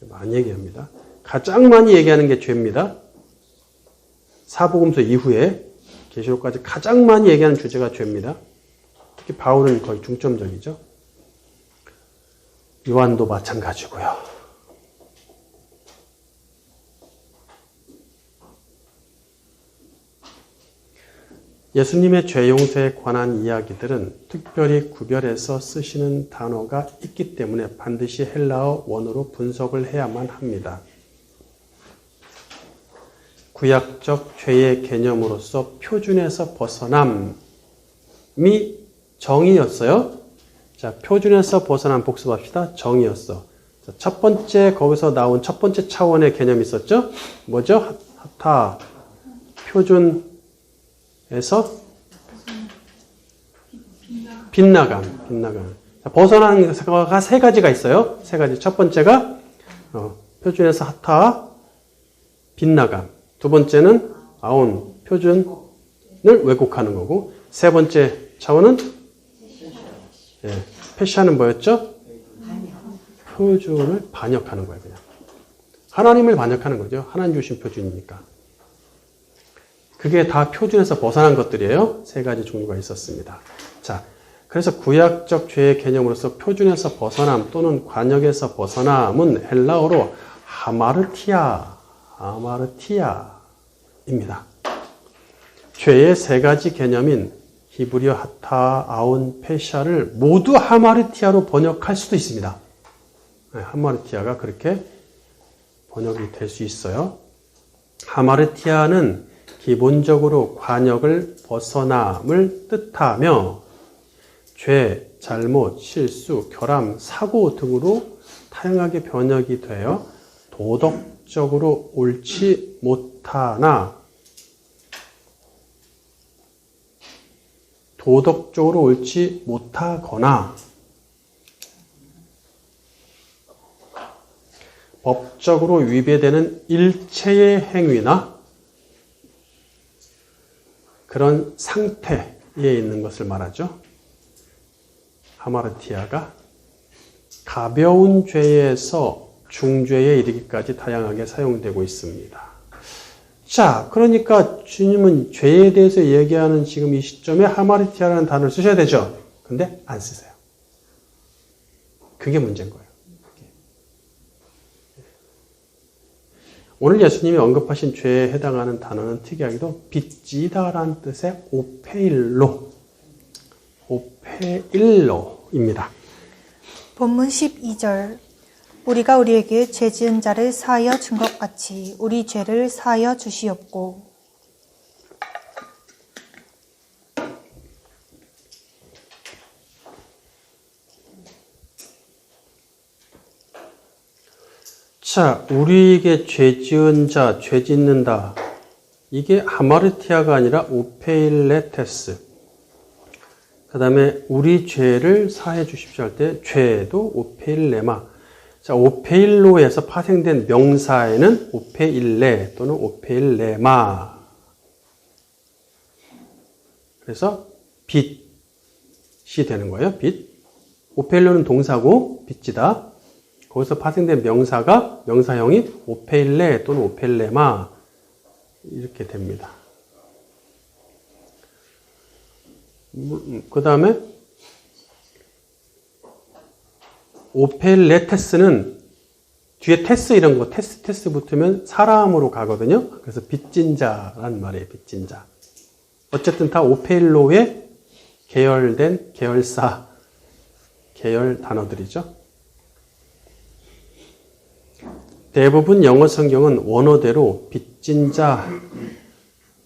많이 얘기합니다. 가장 많이 얘기하는 게 죄입니다. 사복음서 이후에 계시록까지 가장 많이 얘기하는 주제가 죄입니다. 특히 바울은 거의 중점적이죠. 요한도 마찬가지고요. 예수님의 죄 용서에 관한 이야기들은 특별히 구별해서 쓰시는 단어가 있기 때문에 반드시 헬라어 원어로 분석을 해야만 합니다. 구약적 죄의 개념으로서 표준에서 벗어남이 정의였어요. 자, 표준에서 벗어남 복습합시다. 정의였어. 자, 첫 번째 거기서 나온 첫 번째 차원의 개념이 있었죠? 뭐죠? 하타 표준에서 빗나감. 자, 벗어나는 거가 세 가지가 있어요. 세 가지. 첫 번째가 표준에서 하타 빗나감. 두 번째는 아온 표준을 왜곡하는 거고, 세 번째 차원은 패시하는 뭐였죠? 표준을 반역하는 거예요. 그냥 하나님을 반역하는 거죠. 하나님 주신 표준이니까. 그게 다 표준에서 벗어난 것들이에요. 세 가지 종류가 있었습니다. 자, 그래서 구약적 죄의 개념으로서 표준에서 벗어남 또는 관역에서 벗어남은 헬라어로 하마르티아입니다. 죄의 세 가지 개념인 히브리어 하타, 아온, 페샤를 모두 하마르티아로 번역할 수도 있습니다. 하마르티아가 그렇게 번역이 될 수 있어요. 하마르티아는 기본적으로 관역을 벗어남을 뜻하며 죄, 잘못, 실수, 결함, 사고 등으로 다양하게 번역이 되어 도덕적으로 옳지 못하나 도덕적으로 옳지 못하거나 법적으로 위배되는 일체의 행위나 그런 상태에 있는 것을 말하죠. 하마르티아가 가벼운 죄에서 중죄에 이르기까지 다양하게 사용되고 있습니다. 자, 그러니까 주님은 죄에 대해서 얘기하는 지금 이 시점에 하마르티아라는 단어를 쓰셔야 되죠. 근데 안 쓰세요. 그게 문제인 거예요. 오늘 예수님이 언급하신 죄에 해당하는 단어는 특이하게도 빚지다라는 뜻의 오페일로입니다. 본문 12절. 우리가 우리에게 죄 지은 자를 사하여 준 것 같이 우리 죄를 사하여 주시옵고. 자, 우리에게 죄 지은 자, 죄 짓는다. 이게 하마르티아가 아니라 오페일레테스. 그 다음에 우리 죄를 사해 주십시오 할 때 죄도 오페일레마. 자, 오페일로에서 파생된 명사에는 오페일레 또는 오페일레마. 그래서 빚이 되는 거예요. 빚. 오페일로는 동사고 빚지다. 거기서 파생된 명사가 명사형이 오페일레 또는 오페일레마 이렇게 됩니다. 그 다음에 오펠레테스는 뒤에 테스 이런 거 테스 붙으면 사람으로 가거든요. 그래서 빚진 자란 말이에요. 빚진 자. 어쨌든 다 오페일로의 계열된 계열사 계열 단어들이죠. 대부분 영어 성경은 원어대로 빚진 자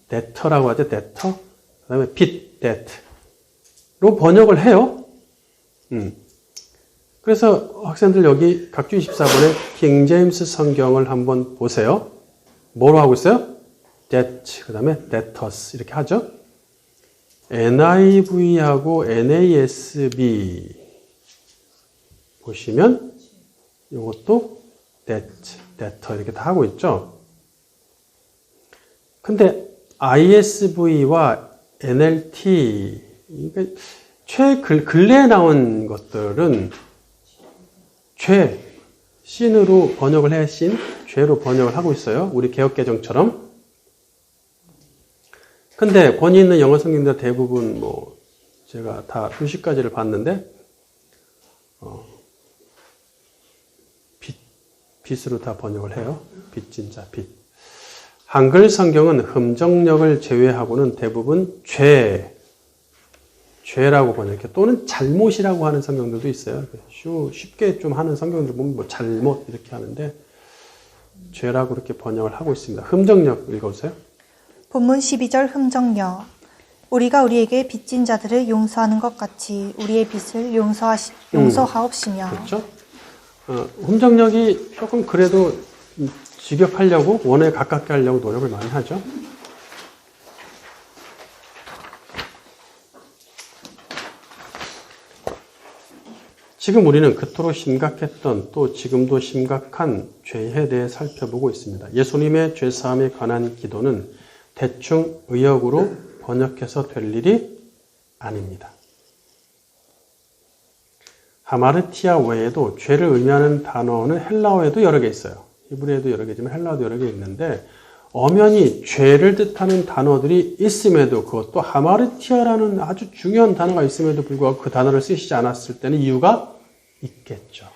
데터라고 하죠. 데터. 그 다음에 빚 데트로 번역을 해요. 그래서 학생들 여기 각주 24번에 킹 제임스 성경을 한번 보세요. 뭐로 하고 있어요? debt, 그 다음에 debtors 이렇게 하죠. NIV하고 NASB 보시면 이것도 that 이렇게 다 하고 있죠. 근데 ISV와 NLT, 근래에 나온 것들은 신으로 번역을 해, 죄로 번역을 하고 있어요. 우리 개역개정처럼. 근데 권위 있는 영어 성경들 대부분 제가 다 수식까지를 봤는데, 빛으로 다 번역을 해요. 빚진 자, 빛. 한글 성경은 흠정력을 제외하고는 대부분 죄라고 번역해. 또는 잘못이라고 하는 성경들도 있어요. 쉽게 좀 하는 성경들 보면 잘못 이렇게 하는데, 죄라고 이렇게 번역을 하고 있습니다. 흠정력 읽어보세요. 본문 12절 흠정력. 우리가 우리에게 빚진 자들을 용서하는 것 같이 우리의 빚을 용서하옵시며. 그렇죠? 흠정력이 조금 그래도 직역하려고, 원어에 가깝게 하려고 노력을 많이 하죠. 지금 우리는 그토록 심각했던 또 지금도 심각한 죄에 대해 살펴보고 있습니다. 예수님의 죄사함에 관한 기도는 대충 의역으로 번역해서 될 일이 아닙니다. 하마르티아 외에도 죄를 의미하는 단어는 헬라어에도 여러 개 있어요. 히브리어에도 여러 개지만 헬라어도 여러 개 있는데, 엄연히 죄를 뜻하는 단어들이 있음에도, 그것도 하마르티아라는 아주 중요한 단어가 있음에도 불구하고 그 단어를 쓰시지 않았을 때는 이유가 있겠죠.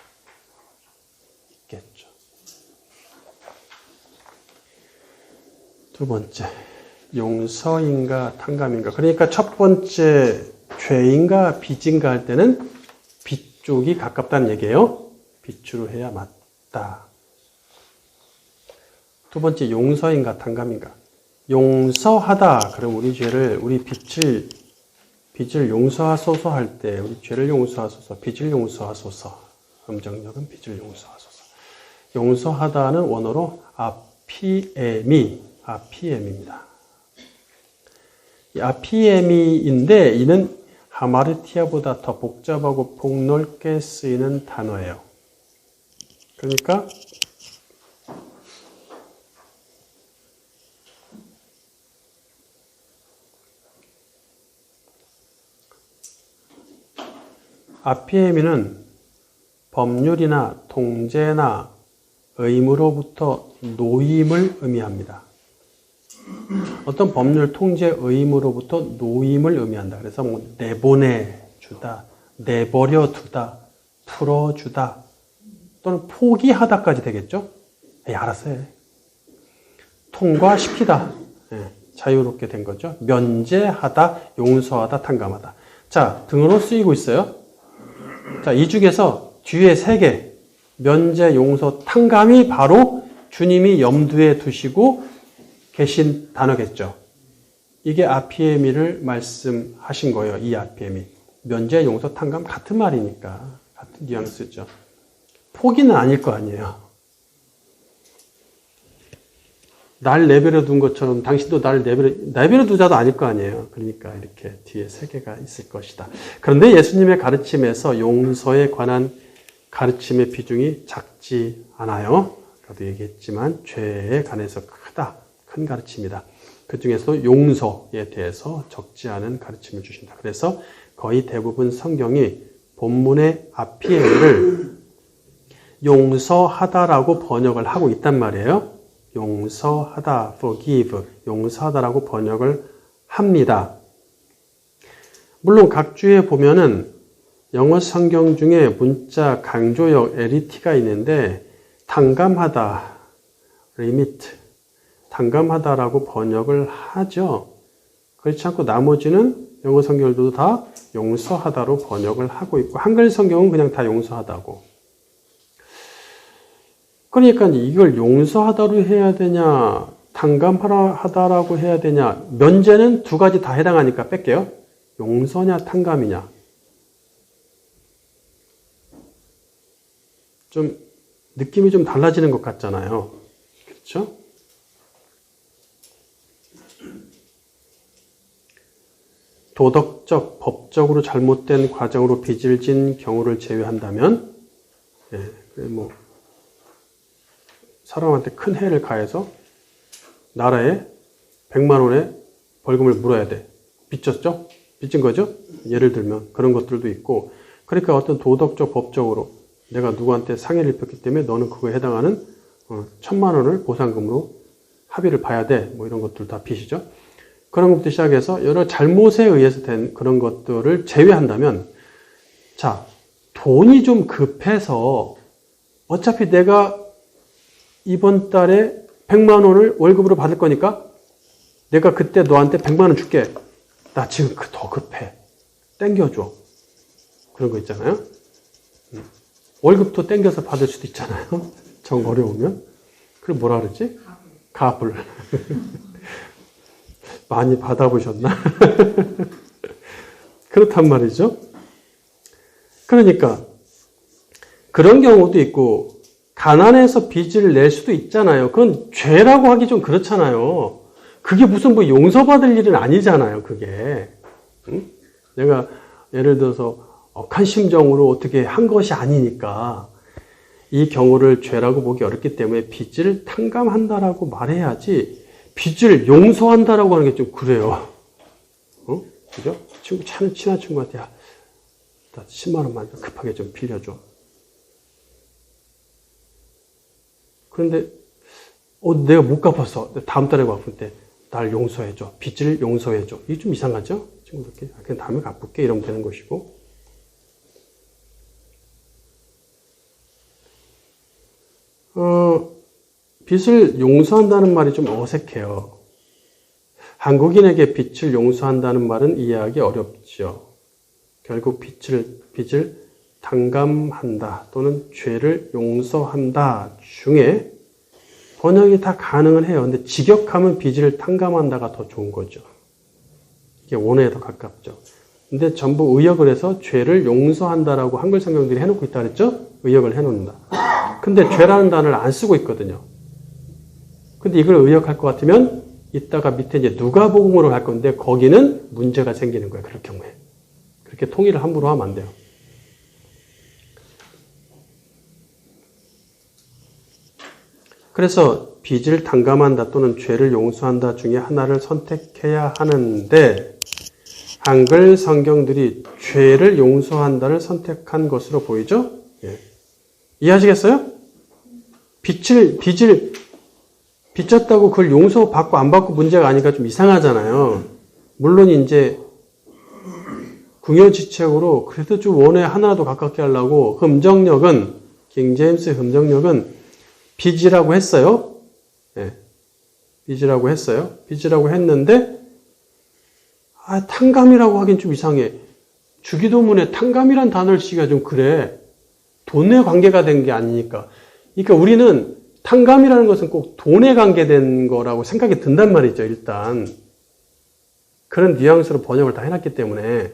두 번째, 용서인가 탕감인가. 그러니까 첫 번째, 죄인가 빚인가 할 때는 빚 쪽이 가깝다는 얘기예요. 빚으로 해야 맞다. 두 번째, 용서인가 탕감인가. 용서하다. 그럼 우리 죄를, 우리 빚을 용서하소서 할 때, 우리 죄를 용서하소서, 빚을 용서하소서. 흠정력은 빚을 용서하소서. 용서하다는 원어로 아피에미입니다. 이 아피에미인데 이는 하마르티아보다 더 복잡하고 폭넓게 쓰이는 단어예요. 그러니까 아피에미는 법률이나 통제나 의무로부터 노임을 의미합니다. 어떤 법률, 통제, 의무로부터 노임을 의미한다. 그래서 내보내주다, 내버려두다, 풀어주다, 또는 포기하다까지 되겠죠? 알았어 해. 통과시키다, 자유롭게 된 거죠. 면제하다, 용서하다, 탕감하다. 자, 등으로 쓰이고 있어요. 자, 이 중에서 뒤에 세 개, 면제, 용서, 탕감이 바로 주님이 염두에 두시고 계신 단어겠죠. 이게 아피에미를 말씀하신 거예요. 이 아피에미. 면제, 용서, 탕감 같은 말이니까 같은 뉘앙스죠. 포기는 아닐 거 아니에요. 날 내버려 둔 것처럼 당신도 날 내버려 두자도 아닐 거 아니에요. 그러니까 이렇게 뒤에 세 개가 있을 것이다. 그런데 예수님의 가르침에서 용서에 관한 가르침의 비중이 작지 않아요. 아까도 얘기했지만 죄에 관해서 큰 가르침이다. 그 중에서도 용서에 대해서 적지 않은 가르침을 주신다. 그래서 거의 대부분 성경이 본문의 아피에미를 용서하다라고 번역을 하고 있단 말이에요. 용서하다, forgive, 용서하다라고 번역을 합니다. 물론 각 주에 보면은 영어 성경 중에 문자 강조역 LET가 있는데 탕감하다, limit, 탕감하다라고 번역을 하죠. 그렇지 않고 나머지는 영어 성경들도 다 용서하다로 번역을 하고 있고 한글 성경은 그냥 다 용서하다고. 그러니까 이걸 용서하다로 해야 되냐, 탕감하다라고 해야 되냐, 면제는 두 가지 다 해당하니까 뺄게요. 용서냐, 탕감이냐. 좀 느낌이 좀 달라지는 것 같잖아요. 그렇죠? 도덕적, 법적으로 잘못된 과정으로 빚을 진 경우를 제외한다면, 사람한테 큰 해를 가해서 나라에 100만 원의 벌금을 물어야 돼. 빚졌죠? 빚진 거죠? 예를 들면 그런 것들도 있고, 그러니까 어떤 도덕적 법적으로 내가 누구한테 상해를 입혔기 때문에 너는 그거에 해당하는 1000만 원을 보상금으로 합의를 봐야 돼. 뭐 이런 것들 다 빚이죠. 그런 것부터 시작해서 여러 잘못에 의해서 된 그런 것들을 제외한다면, 자, 돈이 좀 급해서 어차피 내가 이번 달에 100만 원을 월급으로 받을 거니까 내가 그때 너한테 100만 원 줄게. 나 지금 더 급해. 땡겨줘. 그런 거 있잖아요. 월급도 땡겨서 받을 수도 있잖아요. 정 어려우면. 그럼 뭐라 그러지? 가불. 많이 받아보셨나? 그렇단 말이죠. 그러니까 그런 경우도 있고, 가난해서 빚을 낼 수도 있잖아요. 그건 죄라고 하기 좀 그렇잖아요. 그게 무슨 뭐 용서받을 일은 아니잖아요, 그게. 응? 내가 예를 들어서 억한 심정으로 어떻게 한 것이 아니니까 이 경우를 죄라고 보기 어렵기 때문에 빚을 탕감한다라고 말해야지, 빚을 용서한다라고 하는 게 좀 그래요. 어? 그죠? 친한 친구한테, 야, 나 10만 원만 급하게 좀 빌려줘. 그런데 내가 못 갚았어. 다음 달에 갚을 때 날 용서해줘. 빚을 용서해줘. 이게 좀 이상하죠? 친구들끼리. 그냥 다음에 갚을게. 이러면 되는 것이고. 빚을 용서한다는 말이 좀 어색해요. 한국인에게 빚을 용서한다는 말은 이해하기 어렵죠. 결국 빚을 탕감한다 또는 죄를 용서한다 중에 번역이 다 가능은 해요. 근데 직역하면 빚을 탕감한다가 더 좋은 거죠. 이게 원어에 더 가깝죠. 근데 전부 의역을 해서 죄를 용서한다라고 한글 성경들이 해놓고 있다 그랬죠? 의역을 해놓는다. 근데 죄라는 단어를 안 쓰고 있거든요. 근데 이걸 의역할 것 같으면 이따가 밑에 이제 누가복음으로 갈 건데 거기는 문제가 생기는 거예요. 그럴 경우에. 그렇게 통일을 함부로 하면 안 돼요. 그래서 빚을 탕감한다 또는 죄를 용서한다 중에 하나를 선택해야 하는데, 한글 성경들이 죄를 용서한다를 선택한 것으로 보이죠? 예. 이해하시겠어요? 빚졌다고 그걸 용서받고 안 받고 문제가 아니까 좀 이상하잖아요. 물론 이제 궁여지책으로 그래도 좀 원에 하나라도 가깝게 하려고 킹 제임스 흠정역은 빚이라고 했어요. 네. 빚이라고 했어요. 빚이라고 했는데, 탕감이라고 하긴 좀 이상해. 주기도문에 탕감이란 단어를 쓰기가 좀 그래. 돈에 관계가 된 게 아니니까. 그러니까 우리는 탕감이라는 것은 꼭 돈에 관계된 거라고 생각이 든단 말이죠, 일단. 그런 뉘앙스로 번역을 다 해놨기 때문에.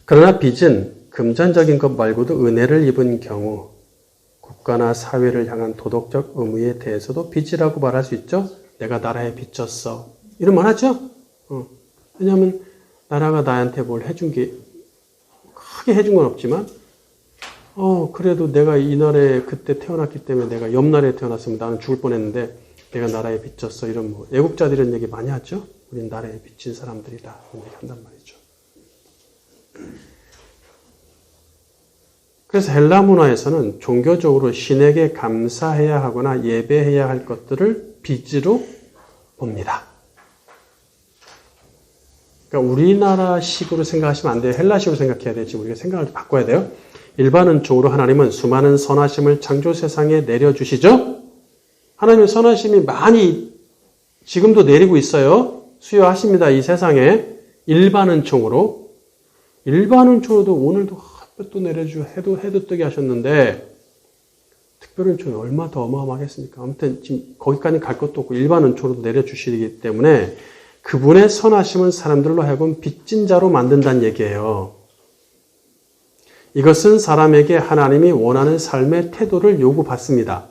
그러나 빚은 금전적인 것 말고도 은혜를 입은 경우, 국가나 사회를 향한 도덕적 의무에 대해서도 빚이라고 말할 수 있죠. 내가 나라에 빚졌어. 이런 말 하죠. 왜냐하면 나라가 나한테 뭘 해준 게 크게 해준 건 없지만, 그래도 내가 이 나라에 그때 태어났기 때문에 내가 옆 나라에 태어났으면 나는 죽을 뻔했는데 내가 나라에 빚졌어. 이런 뭐 애국자들이 이런 얘기 많이 하죠. 우린 나라에 빚진 사람들이다. 이런 얘기 한단 말이죠. 그래서 헬라 문화에서는 종교적으로 신에게 감사해야 하거나 예배해야 할 것들을 빚으로 봅니다. 그러니까 우리나라식으로 생각하시면 안 돼요. 헬라식으로 생각해야 되지. 우리가 생각을 바꿔야 돼요. 일반은적으로 하나님은 수많은 선하심을 창조 세상에 내려주시죠. 하나님의 선하심이 많이 지금도 내리고 있어요. 수요하십니다. 이 세상에. 일반은총으로도 오늘도 햇볕도 내려주고 해도 뜨게 하셨는데, 특별은총이 얼마 더 어마어마하겠습니까? 아무튼 지금 거기까지 갈 것도 없고 일반은총으로도 내려주시기 때문에 그분의 선하심은 사람들로 하여금 빚진 자로 만든다는 얘기예요. 이것은 사람에게 하나님이 원하는 삶의 태도를 요구받습니다.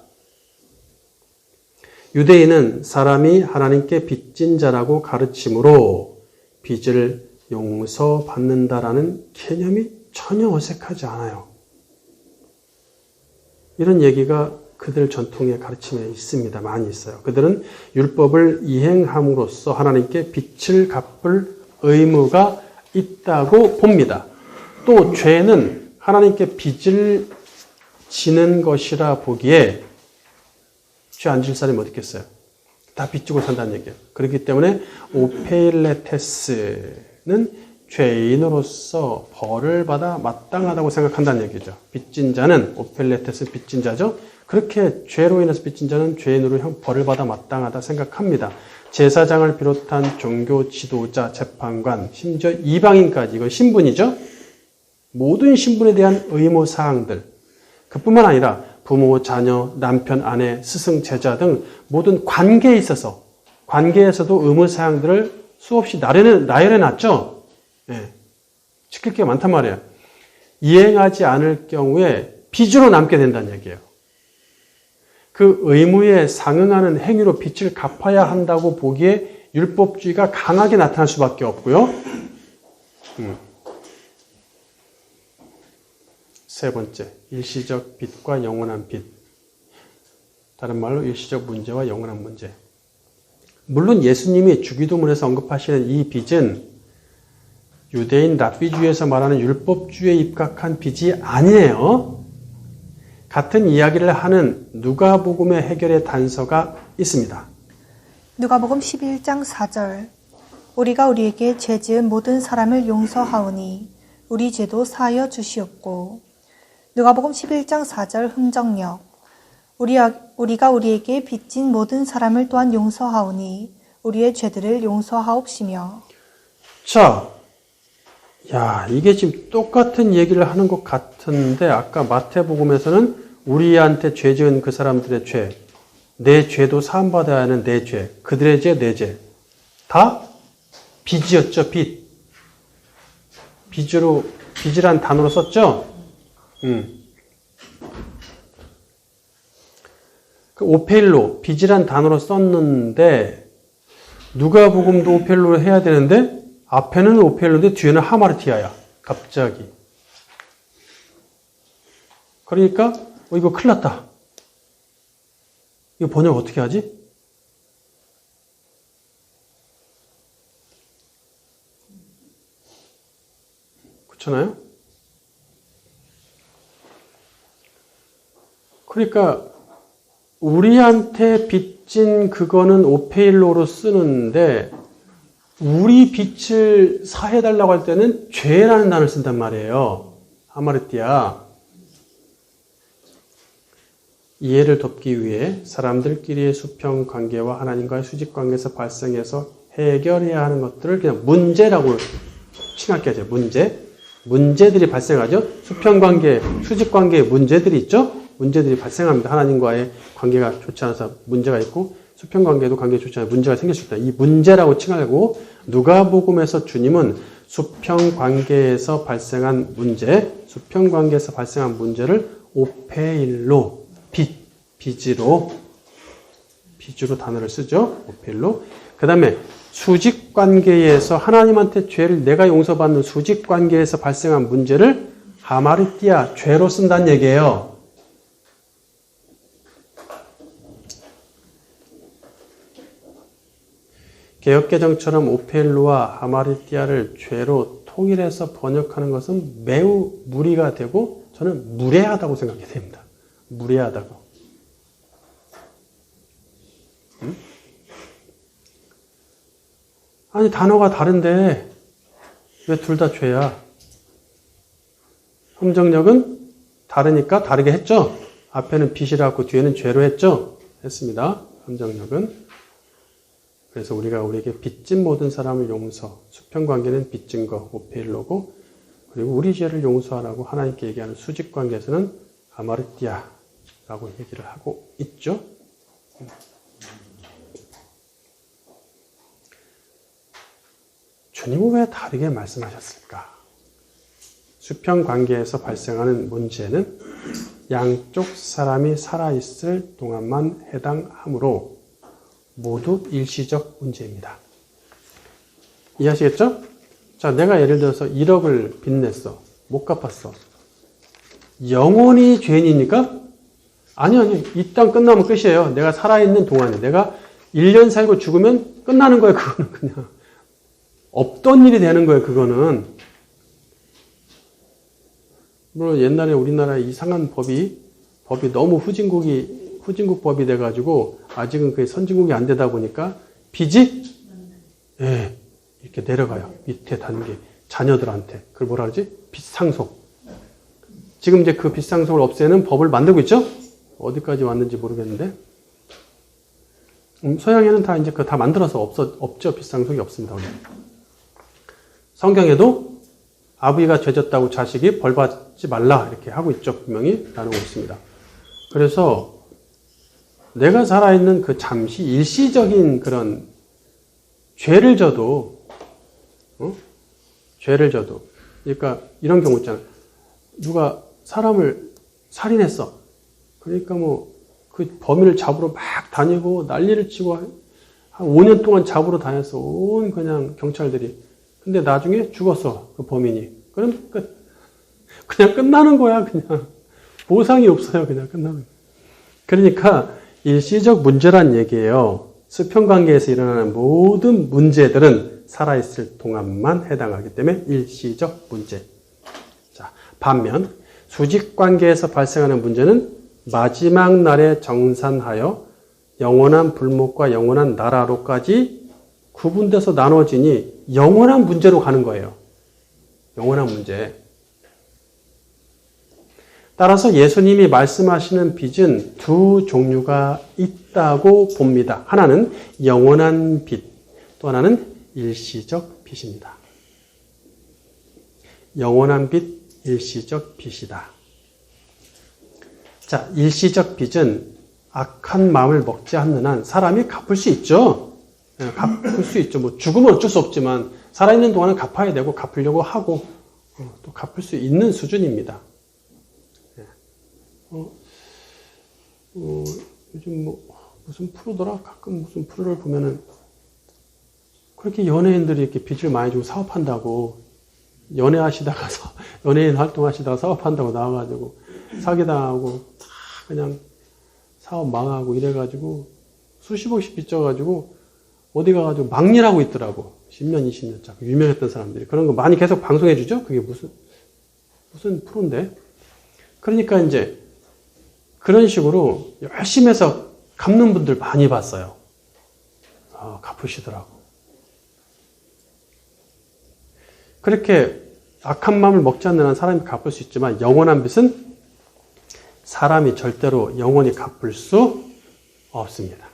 유대인은 사람이 하나님께 빚진 자라고 가르치므로 빚을 용서받는다라는 개념이 전혀 어색하지 않아요. 이런 얘기가 그들 전통의 가르침에 있습니다. 많이 있어요. 그들은 율법을 이행함으로써 하나님께 빚을 갚을 의무가 있다고 봅니다. 또 죄는 하나님께 빚을 지는 것이라 보기에 죄 안 질 사람이 어디 있겠어요? 다 빚지고 산다는 얘기예요. 그렇기 때문에 오페일레테스는 죄인으로서 벌을 받아 마땅하다고 생각한다는 얘기죠. 빚진 자는, 오페일레테스 빚진 자죠. 그렇게 죄로 인해서 빚진 자는 죄인으로 벌을 받아 마땅하다 생각합니다. 제사장을 비롯한 종교 지도자, 재판관, 심지어 이방인까지, 이건 신분이죠. 모든 신분에 대한 의무사항들, 그뿐만 아니라 부모, 자녀, 남편, 아내, 스승, 제자 등 모든 관계에 있어서, 관계에서도 의무사항들을 수없이 나열해놨죠. 네. 지킬 게 많단 말이에요. 이행하지 않을 경우에 빚으로 남게 된다는 얘기예요. 그 의무에 상응하는 행위로 빚을 갚아야 한다고 보기에 율법주의가 강하게 나타날 수밖에 없고요. 세 번째, 일시적 빚과 영원한 빚. 다른 말로 일시적 문제와 영원한 문제. 물론 예수님이 주기도문에서 언급하시는 이 빚은 유대인 랍비주의에서 말하는 율법주의에 입각한 빚이 아니에요. 같은 이야기를 하는 누가복음의 해결의 단서가 있습니다. 누가복음 11장 4절. 우리가 우리에게 죄 지은 모든 사람을 용서하오니 우리 죄도 사하여 주시옵고. 누가복음 11장 4절 흥정역. 우리가 우리에게 빚진 모든 사람을 또한 용서하오니 우리의 죄들을 용서하옵시며. 자, 이게 지금 똑같은 얘기를 하는 것 같은데 아까 마태복음에서는 우리한테 죄 지은 그 사람들의 죄, 내 죄도 사함받아야 하는 내 죄, 그들의 죄, 내 죄. 다 빚이었죠, 빚. 빚이란 단어로 썼죠? 그 오펠로, 빚이란 단어로 썼는데, 누가복음도 오펠로를 해야 되는데, 앞에는 오펠로인데 뒤에는 하마르티아야. 갑자기. 그러니까, 이거 큰일 났다. 이거 번역 어떻게 하지? 그렇잖아요? 그러니까 우리한테 빚진 그거는 오페일로로 쓰는데 우리 빚을 사해달라고 할 때는 죄라는 단어를 쓴단 말이에요. 하마르티아. 이해를 돕기 위해 사람들끼리의 수평 관계와 하나님과의 수직 관계에서 발생해서 해결해야 하는 것들을 그냥 문제라고 칭할게 하죠. 문제들이 발생하죠. 수평 관계, 수직 관계에 문제들이 있죠. 문제들이 발생합니다. 하나님과의 관계가 좋지 않아서 문제가 있고 수평 관계도 관계가 좋지 않아서 문제가 생길 수 있다. 이 문제라고 칭하고 누가복음에서 주님은 수평 관계에서 발생한 문제, 수평 관계에서 발생한 문제를 오페일로, 빚으로 단어를 쓰죠. 오페일로. 그 다음에 수직 관계에서 하나님한테 죄를 내가 용서받는 수직 관계에서 발생한 문제를 하마르티아, 죄로 쓴다는 얘기예요. 개역개정처럼 오페일로와 하마르티아를 죄로 통일해서 번역하는 것은 매우 무리가 되고 저는 무례하다고 생각이 됩니다. 무례하다고. 아니 단어가 다른데 왜 둘 다 죄야? 함정력은 다르니까 다르게 했죠? 앞에는 빚이라고 뒤에는 죄로 했습니다. 함정력은. 그래서 우리가 우리에게 빚진 모든 사람을 용서, 수평관계는 빚진 거, 오페일로고, 그리고 우리 죄를 용서하라고 하나님께 얘기하는 수직관계에서는 아마르티아라고 얘기를 하고 있죠. 주님은 왜 다르게 말씀하셨을까? 수평관계에서 발생하는 문제는 양쪽 사람이 살아있을 동안만 해당하므로 모두 일시적 문제입니다. 이해하시겠죠? 자, 내가 예를 들어서 1억을 빚냈어. 못 갚았어. 영원히 죄인입니까? 아니요. 이 땅 끝나면 끝이에요. 내가 살아있는 동안에. 내가 1년 살고 죽으면 끝나는 거예요. 그거는 그냥. 없던 일이 되는 거예요. 그거는. 물론 옛날에 우리나라 이상한 법이 너무 후진국 법이 돼가지고 아직은 그게 선진국이 안 되다 보니까 빚이 예, 이렇게 내려가요. 밑에 단계. 자녀들한테. 그걸 뭐라 그러지? 빚상속. 지금 이제 그 빚상속을 없애는 법을 만들고 있죠? 어디까지 왔는지 모르겠는데. 서양에는 다 이제 다 만들어서 없죠. 빚상속이 없습니다. 성경에도 아버지가 죄졌다고 자식이 벌받지 말라 이렇게 하고 있죠. 분명히 나누고 있습니다. 그래서 내가 살아있는 그 잠시 일시적인 그런 죄를 져도 그러니까 이런 경우 있잖아요. 누가 사람을 살인했어. 그러니까 뭐 그 범인을 잡으러 막 다니고 난리를 치고 한 5년 동안 잡으러 다녔어. 온 그냥 경찰들이. 근데 나중에 죽었어. 그 범인이. 그럼 그냥 끝나는 거야. 그냥. 보상이 없어요. 그냥 끝나는 거야. 그러니까 일시적 문제란 얘기예요. 수평관계에서 일어나는 모든 문제들은 살아있을 동안만 해당하기 때문에 일시적 문제. 자, 반면 수직관계에서 발생하는 문제는 마지막 날에 정산하여 영원한 불목과 영원한 나라로까지 구분돼서 나눠지니 영원한 문제로 가는 거예요. 영원한 문제. 따라서 예수님이 말씀하시는 빚은 두 종류가 있다고 봅니다. 하나는 영원한 빚, 또 하나는 일시적 빚입니다. 영원한 빚, 일시적 빚이다. 자, 일시적 빚은 악한 마음을 먹지 않는 한 사람이 갚을 수 있죠. 갚을 수 있죠. 뭐 죽으면 어쩔 수 없지만 살아있는 동안은 갚아야 되고 갚으려고 하고 또 갚을 수 있는 수준입니다. 요즘 뭐 무슨 프로더라? 가끔 무슨 프로를 보면은 그렇게 연예인들이 이렇게 빚을 많이 주고 사업한다고 연예인 활동하시다가 사업한다고 나와가지고 사기당하고 그냥 사업 망하고 이래가지고 수십억씩 빚져가지고 어디 가가지고 막일하고 있더라고. 10년, 20년 짜 유명했던 사람들이. 그런 거 많이 계속 방송해주죠? 그게 무슨 프로인데? 그러니까 이제 그런 식으로 열심히 해서 갚는 분들 많이 봤어요. 갚으시더라고. 그렇게 악한 마음을 먹지 않는 한 사람이 갚을 수 있지만 영원한 빚은 사람이 절대로 영원히 갚을 수 없습니다.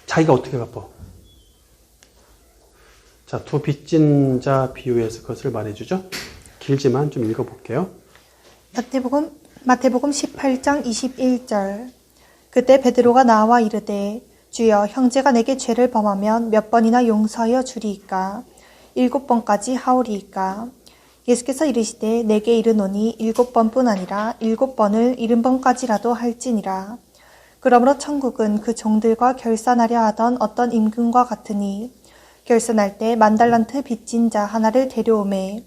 자기가 어떻게 갚아? 자, 두 빚진 자 비유에서 그것을 말해주죠. 길지만 좀 읽어볼게요. 마태복음 18장 21절. 그때 베드로가 나와 이르되 주여 형제가 내게 죄를 범하면 몇 번이나 용서하여 주리이까? 7번까지 하오리이까? 예수께서 이르시되 내게 이르노니 7번뿐 아니라 7번을 70번까지라도 할지니라. 그러므로 천국은 그 종들과 결산하려 하던 어떤 임금과 같으니 결산할 때 10,000달란트 빚진 자 하나를 데려오매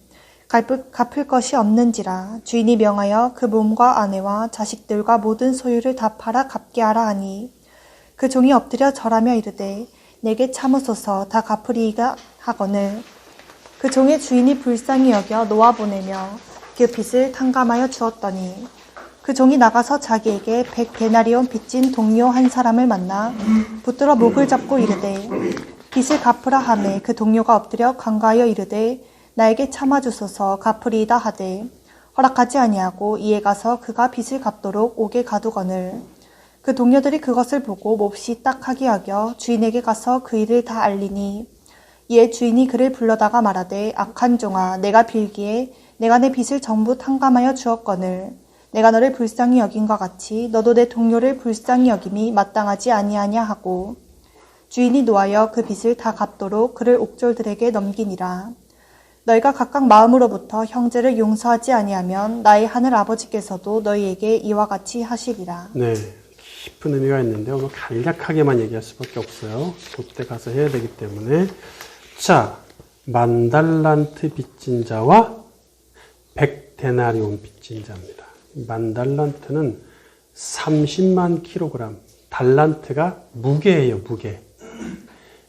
갚을 것이 없는지라 주인이 명하여 그 몸과 아내와 자식들과 모든 소유를 다 팔아 갚게 하라 하니 그 종이 엎드려 절하며 이르되 내게 참으소서 다 갚으리이다 하거늘 그 종의 주인이 불쌍히 여겨 놓아보내며 그 빚을 탕감하여 주었더니 그 종이 나가서 자기에게 100데나리온 빚진 동료 한 사람을 만나 붙들어 목을 잡고 이르되 빚을 갚으라 하매 그 동료가 엎드려 간과하여 이르되 나에게 참아주소서 갚으리이다 하되 허락하지 아니하고 이에 가서 그가 빚을 갚도록 옥에 가두거늘 그 동료들이 그것을 보고 몹시 딱하게 여겨 주인에게 가서 그 일을 다 알리니 이에 주인이 그를 불러다가 말하되 악한 종아 내가 빌기에 내가 내 빚을 전부 탕감하여 주었거늘 내가 너를 불쌍히 여긴과 같이 너도 내 동료를 불쌍히 여김이 마땅하지 아니하냐 하고 주인이 노하여 그 빚을 다 갚도록 그를 옥졸들에게 넘기니라. 너희가 각각 마음으로부터 형제를 용서하지 아니하면 나의 하늘 아버지께서도 너희에게 이와 같이 하시리라. 네, 깊은 의미가 있는데 오늘 간략하게만 얘기할 수밖에 없어요. 그때 가서 해야 되기 때문에. 자, 만달란트 빚진 자와 100데나리온 빚진 자입니다. 만달란트는 30만 킬로그램, 달란트가 무게예요, 무게.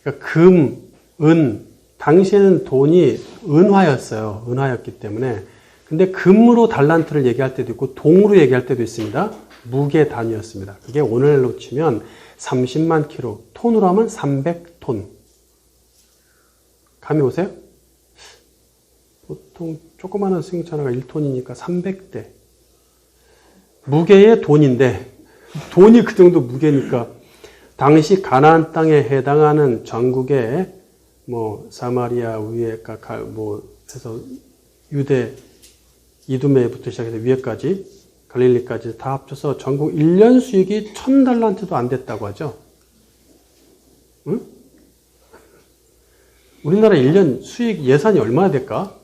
그러니까 금, 은, 당시에는 돈이 은화였어요. 은화였기 때문에. 근데 금으로 달란트를 얘기할 때도 있고 동으로 얘기할 때도 있습니다. 무게 단위였습니다. 그게 오늘날로 치면 30만 킬로, 톤으로 하면 300톤. 감이 오세요? 보통 조그마한 승용차가 1톤이니까 300대. 무게의 돈인데, 돈이 그 정도 무게니까, 당시 가나안 땅에 해당하는 전국의 뭐 사마리아 위에 뭐 해서 유대 이두메부터 시작해서 위에까지 갈릴리까지 다 합쳐서 전국 1년 수익이 1000달란트도 안 됐다고 하죠. 응? 우리나라 1년 수익 예산이 얼마나 될까?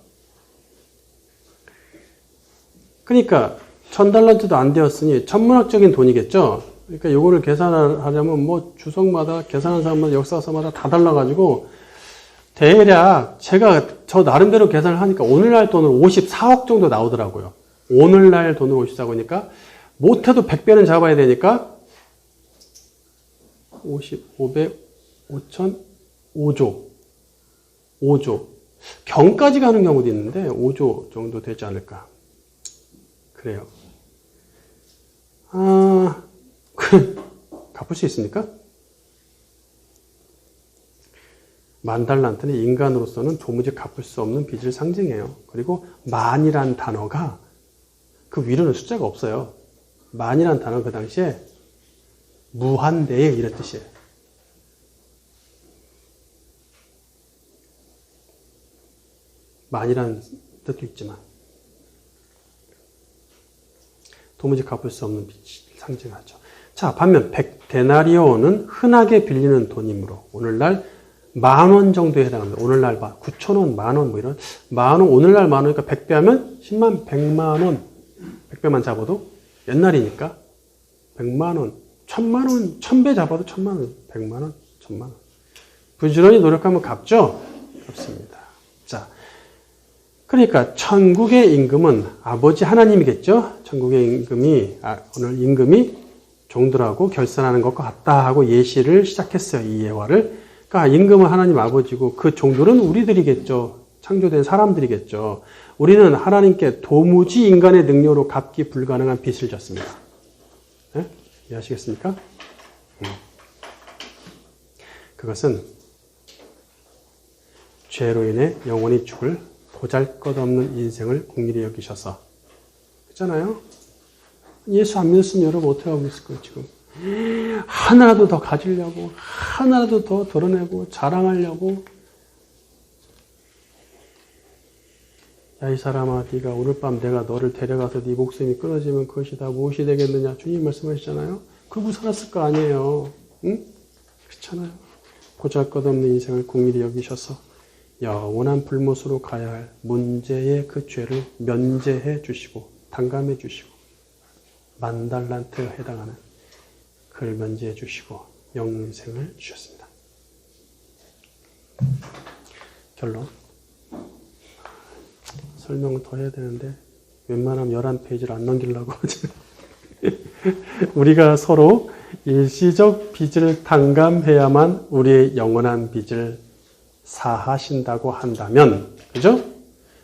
그러니까 1000달란트도 안 되었으니 천문학적인 돈이겠죠. 그러니까 요거를 계산하려면 뭐 주석마다 계산하는 사람마다 역사서마다 다 달라가지고 대략 제가 저 나름대로 계산을 하니까 오늘날 돈으로 54억 정도 나오더라고요. 오늘날 돈으로 54억이니까 못해도 100배는 잡아야 되니까 50, 500, 5천, 5조. 경까지 가는 경우도 있는데 5조 정도 되지 않을까. 그래요. 갚을 수 있습니까? 만달란트는 인간으로서는 도무지 갚을 수 없는 빚을 상징해요. 그리고 만이란 단어가 그 위로는 숫자가 없어요. 만이란 단어가 그 당시에 무한대에 이런 뜻이에요. 만이라는 뜻도 있지만 도무지 갚을 수 없는 빚을 상징하죠. 자, 반면 100데나리온은 흔하게 빌리는 돈이므로 오늘날 10,000원 정도에 해당합니다. 오늘날 9,000원, 10,000원 뭐 이런 10,000원, 오늘날 10,000원이니까 100배 하면 10만, 100만 원. 100배만 잡아도 옛날이니까 100만 원, 1,000만 원, 1,000배 잡아도 1,000만 원, 100만 원, 1,000만 원. 부지런히 노력하면 갚죠? 갚습니다. 자, 그러니까 천국의 임금은 아버지 하나님이겠죠? 천국의 임금이 오늘 임금이 종들하고 결산하는 것과 같다 하고 예시를 시작했어요. 이 예화를. 그러니까 임금은 하나님 아버지고 그 종들은 우리들이겠죠. 창조된 사람들이겠죠. 우리는 하나님께 도무지 인간의 능력으로 갚기 불가능한 빚을 졌습니다. 네? 이해하시겠습니까? 그것은 죄로 인해 영원히 죽을 보잘것없는 인생을 긍휼히 여기셔서 그렇잖아요. 예수 안 믿었으면 여러분 어떻게 하고 있을 거예요 지금. 하나라도 더 가지려고 하나라도 더 드러내고 자랑하려고. 야, 이 사람아, 네가 오늘 밤 내가 너를 데려가서 네 목숨이 끊어지면 그것이 다 무엇이 되겠느냐. 주님 말씀하시잖아요. 그러고 살았을 거 아니에요. 응? 그렇잖아요. 보잘것없는 인생을 긍휼히 여기셔서 영원한 불못으로 가야 할 문제의 그 죄를 면제해 주시고 탕감해 주시고 만달란트에 해당하는 그를 면제해 주시고 영생을 주셨습니다. 결론. 설명을 더 해야 되는데 웬만하면 11페이지를 안 넘기려고 우리가 서로 일시적 빚을 탕감해야만 우리의 영원한 빚을 사하신다고 한다면, 그죠?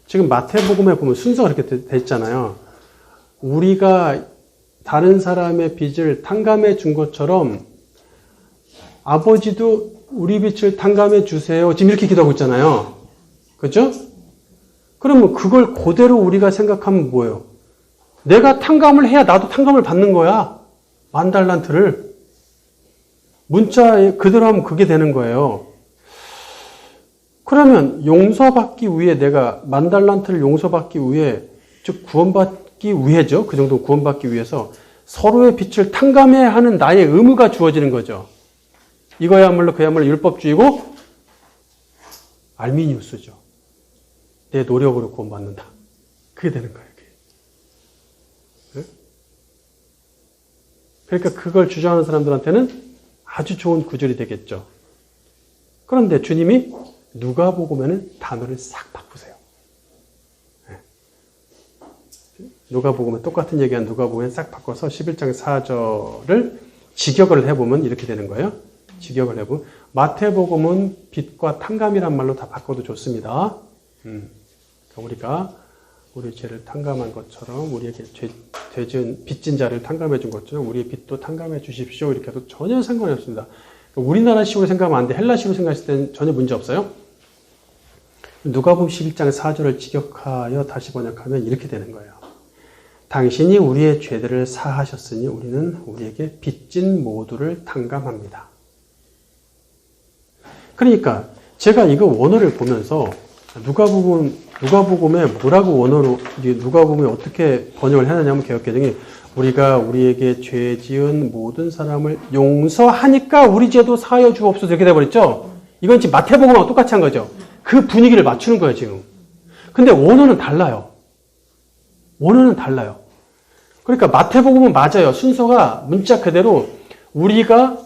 지금 마태복음에 보면 순서가 그렇게 됐잖아요. 우리가 다른 사람의 빚을 탕감해 준 것처럼 아버지도 우리 빚을 탕감해 주세요. 지금 이렇게 기도하고 있잖아요. 그죠? 그러면 그걸 그대로 우리가 생각하면 뭐예요? 내가 탕감을 해야 나도 탕감을 받는 거야. 만달란트를. 문자에 그대로 하면 그게 되는 거예요. 그러면 용서받기 위해 내가 만달란트를 용서받기 위해, 즉 구원받기 위해죠. 그 정도 구원받기 위해서 서로의 빚을 탕감해야 하는 나의 의무가 주어지는 거죠. 이거야말로 그야말로 율법주의고 알미니우스죠. 내 노력으로 구원받는다. 그게 되는 거예요. 그게. 그러니까 그걸 주장하는 사람들한테는 아주 좋은 구절이 되겠죠. 그런데 주님이 누가복음에는 단어를 싹 바꾸세요. 누가복음은 똑같은 얘기한 누가복음에 싹 바꿔서 11장 4절을 직역을 해보면 이렇게 되는 거예요. 직역을 해보면 마태복음은 빚과 탕감이란 말로 다 바꿔도 좋습니다. 우리가 우리 죄를 탕감한 것처럼 우리에게 빚진 자를 탕감해 준 것처럼 우리의 빚도 탕감해 주십시오. 이렇게 해도 전혀 상관이 없습니다. 우리나라식으로 생각하면 안 돼. 헬라식으로 생각했을 때는 전혀 문제 없어요. 누가복음 11장 4절을 직역하여 다시 번역하면 이렇게 되는 거예요. 당신이 우리의 죄들을 사하셨으니 우리는 우리에게 빚진 모두를 탕감합니다. 그러니까 제가 이거 원어를 보면서 누가복음에 뭐라고 원어로 누가복음에 어떻게 번역을 해놨냐면 개역개정이 우리가 우리에게 죄 지은 모든 사람을 용서하니까 우리 죄도 사하여 주옵소서 이렇게 돼버렸죠. 이건 지금 마태복음하고 똑같이 한 거죠. 그 분위기를 맞추는 거예요 지금. 근데 원어는 달라요. 원어는 달라요. 그러니까 마태복음은 맞아요. 순서가 문자 그대로 우리가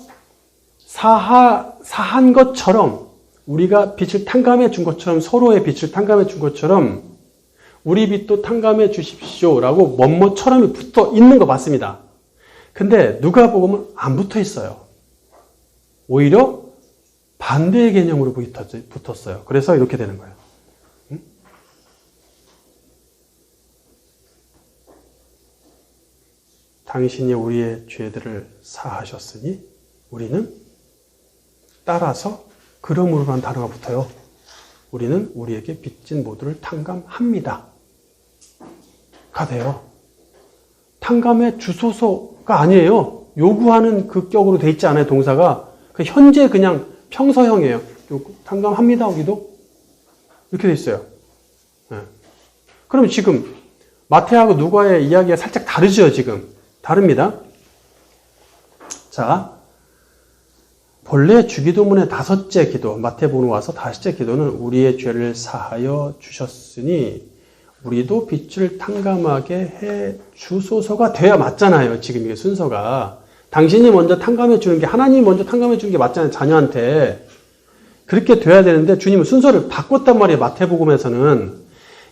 사한 것처럼 우리가 빚을 탕감해 준 것처럼 서로의 빚을 탕감해 준 것처럼 우리 빚도 탕감해 주십시오라고 뭐뭐처럼이 붙어 있는 거 맞습니다. 근데 누가복음은 안 붙어 있어요. 오히려 반대의 개념으로 붙었어요. 그래서 이렇게 되는 거예요. 당신이 우리의 죄들을 사하셨으니 우리는 따라서 그러므로라는 단어가 붙어요. 우리는 우리에게 빚진 모두를 탕감합니다. 가 돼요. 탕감해 주소서가 아니에요. 요구하는 그 격으로 돼 있지 않아요. 동사가. 현재 그냥 평서형이에요. 탕감합니다. 우리도. 이렇게 돼 있어요. 네. 그럼 지금 마태하고 누가의 이야기가 살짝 다르죠. 지금. 다릅니다. 자, 본래 주기도문의 5째 기도, 마태복음에 와서 5째 기도는 우리의 죄를 사하여 주셨으니 우리도 빚을 탕감하게 해 주소서가 돼야 맞잖아요. 지금 이게 순서가. 당신이 먼저 탕감해 주는 게, 하나님이 먼저 탕감해 주는 게 맞잖아요. 자녀한테. 그렇게 돼야 되는데 주님은 순서를 바꿨단 말이에요. 마태복음에서는.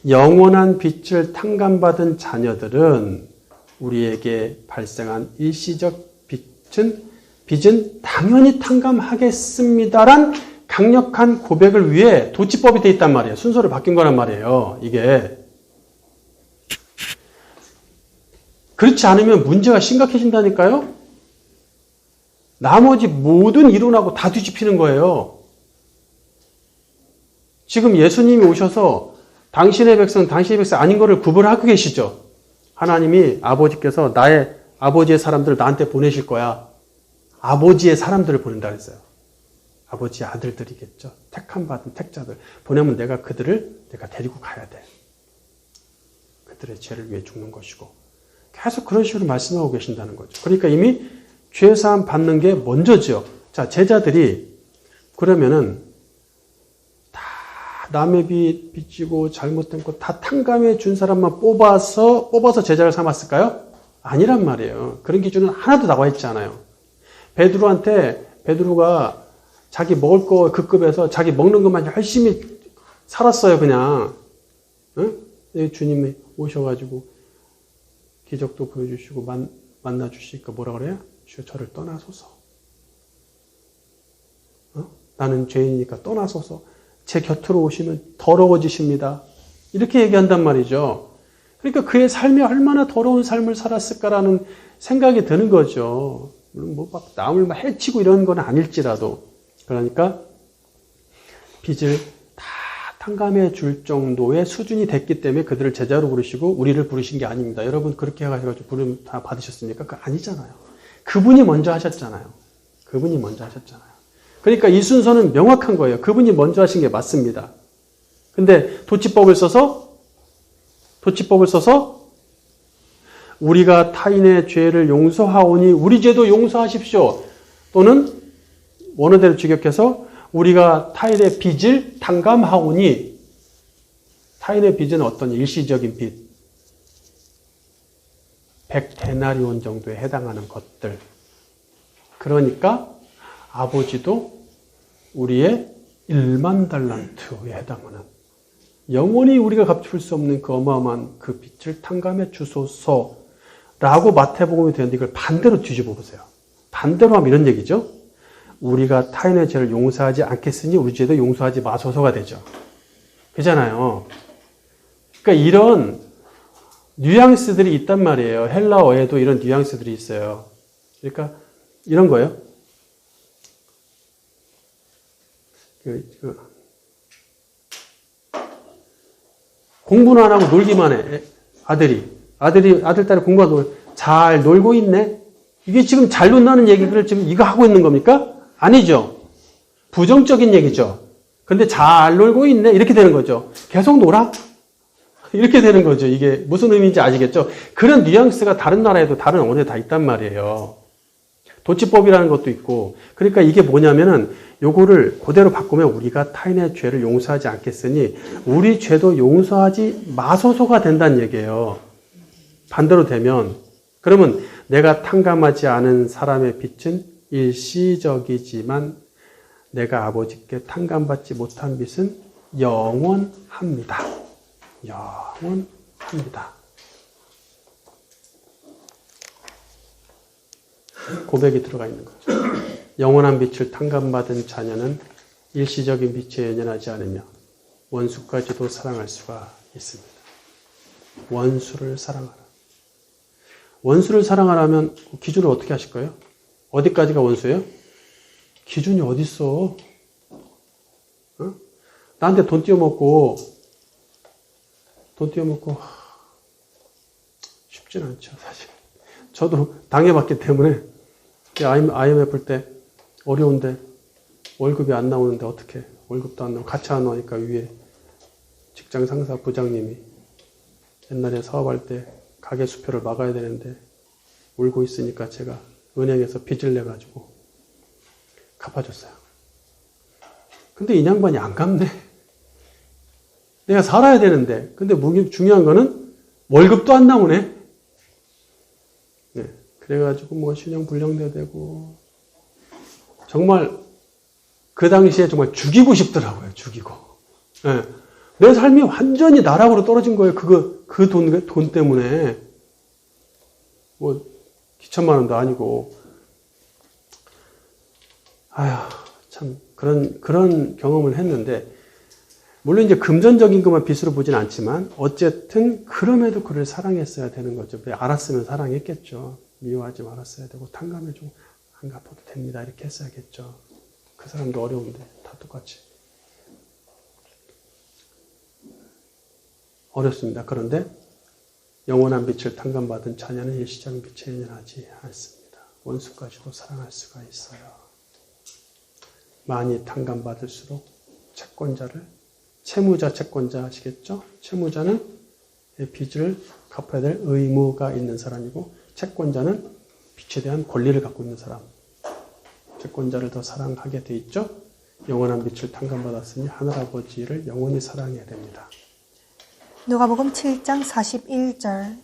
영원한 빚을 탕감받은 자녀들은 우리에게 발생한 일시적 빚은 당연히 탕감하겠습니다란 강력한 고백을 위해 도치법이 돼 있단 말이에요. 순서를 바뀐 거란 말이에요. 이게. 그렇지 않으면 문제가 심각해진다니까요. 나머지 모든 이론하고 다 뒤집히는 거예요. 지금 예수님이 오셔서 당신의 백성 아닌 거를 구분하고 계시죠. 하나님이 아버지께서 나의 아버지의 사람들을 나한테 보내실 거야. 아버지의 사람들을 보낸다 그랬어요. 아버지의 아들들이겠죠. 택함 받은 택자들. 보내면 내가 그들을 데리고 가야 돼. 그들의 죄를 위해 죽는 것이고. 계속 그런 식으로 말씀하고 계신다는 거죠. 그러니까 이미 죄사함 받는 게 먼저죠. 자, 제자들이 그러면은 다 남의 빚지고 잘못된 거 다 탕감해 준 사람만 뽑아서 제자를 삼았을까요? 아니란 말이에요. 그런 기준은 하나도 나와 있지 않아요. 베드로가 자기 먹을 거 그 급에서 자기 먹는 것만 열심히 살았어요, 그냥. 응? 주님이 오셔가지고 기적도 보여주시고 만나주시니까 뭐라 그래요? 주여 저를 떠나소서. 나는 죄인이니까 떠나소서. 제 곁으로 오시면 더러워지십니다. 이렇게 얘기한단 말이죠. 그러니까 그의 삶이 얼마나 더러운 삶을 살았을까라는 생각이 드는 거죠. 물론 뭐 막 남을 막 해치고 이런 건 아닐지라도. 그러니까 빚을 다 탕감해 줄 정도의 수준이 됐기 때문에 그들을 제자로 부르시고 우리를 부르신 게 아닙니다. 여러분 그렇게 해가지고 부름 다 받으셨습니까? 그거 아니잖아요. 그분이 먼저 하셨잖아요. 그분이 먼저 하셨잖아요. 그러니까 이 순서는 명확한 거예요. 그분이 먼저 하신 게 맞습니다. 근데 도치법을 써서 우리가 타인의 죄를 용서하오니 우리 죄도 용서하십시오. 또는 원어대로 직역해서 우리가 타인의 빚을 탕감하오니 타인의 빚은 어떤 일시적인 빚 100데나리온 정도에 해당하는 것들. 그러니까 아버지도 우리의 1만 달란트에 해당하는 영원히 우리가 갚을 수 없는 그 어마어마한 그 빚을 탕감해 주소서라고 마태복음이 되는데 이걸 반대로 뒤집어 보세요. 반대로 하면 이런 얘기죠. 우리가 타인의 죄를 용서하지 않겠으니 우리 죄도 용서하지 마소서가 되죠. 그잖아요. 그러니까 이런 뉘앙스들이 있단 말이에요. 헬라어에도 이런 뉘앙스들이 있어요. 그러니까 이런 거예요. 공부는 안 하고 놀기만 해. 아들, 딸이 공부하고 잘 놀고 있네? 이게 지금 잘 논다는 얘기를 지금 이거 하고 있는 겁니까? 아니죠. 부정적인 얘기죠. 근데 잘 놀고 있네? 이렇게 되는 거죠. 계속 놀아? 이렇게 되는 거죠. 이게 무슨 의미인지 아시겠죠? 그런 뉘앙스가 다른 나라에도 다른 언어에 다 있단 말이에요. 도치법이라는 것도 있고. 그러니까 이게 뭐냐면은 요거를 그대로 바꾸면 우리가 타인의 죄를 용서하지 않겠으니 우리 죄도 용서하지 마소서가 된다는 얘기예요. 반대로 되면 그러면 내가 탕감하지 않은 사람의 빚은 일시적이지만 내가 아버지께 탕감받지 못한 빚은 영원합니다. 영원합니다. 고백이 들어가 있는 거죠. 영원한 빛을 탕감받은 자녀는 일시적인 빛에 연연하지 않으며 원수까지도 사랑할 수가 있습니다. 원수를 사랑하라. 원수를 사랑하라면 기준을 어떻게 하실 거예요? 어디까지가 원수예요? 기준이 어디 있어? 나한테 돈 띄워먹고 쉽진 않죠, 사실. 저도 당해봤기 때문에 IMF 때 어려운데 월급이 안 나오는데 어떻게 월급도 안 나오고 같이 안 나오니까 위에 직장 상사 부장님이 옛날에 사업할 때 가게 수표를 막아야 되는데 울고 있으니까 제가 은행에서 빚을 내가지고 갚아줬어요. 근데 이 양반이 안 갚네. 내가 살아야 되는데 근데 중요한 거는 월급도 안 나오네. 네. 그래가지고 뭐 신용불량도 되고 정말 그 당시에 정말 죽이고 싶더라고요. 죽이고. 네. 내 삶이 완전히 나락으로 떨어진 거예요. 그 돈 때문에. 뭐 기천만 원도 아니고. 아휴, 참 그런 경험을 했는데 물론 이제 금전적인 것만 빚으로 보진 않지만 어쨌든 그럼에도 그를 사랑했어야 되는 거죠. 알았으면 사랑했겠죠. 미워하지 말았어야 되고 탕감해 좀 안 갚아도 됩니다. 이렇게 했어야겠죠. 그 사람도 어려운데 다 똑같이. 어렵습니다. 그런데 영원한 빛을 탕감받은 자녀는 일시적인 빛에 연연하지 않습니다. 원수까지도 사랑할 수가 있어요. 많이 탕감받을수록 채무자, 채권자 아시겠죠? 채무자는 빚을 갚아야 될 의무가 있는 사람이고 채권자는 빚에 대한 권리를 갖고 있는 사람. 채권자를 더 사랑하게 돼 있죠? 영원한 빛을 탕감받았으니 하늘아버지를 영원히 사랑해야 됩니다. 누가복음 7장 41절.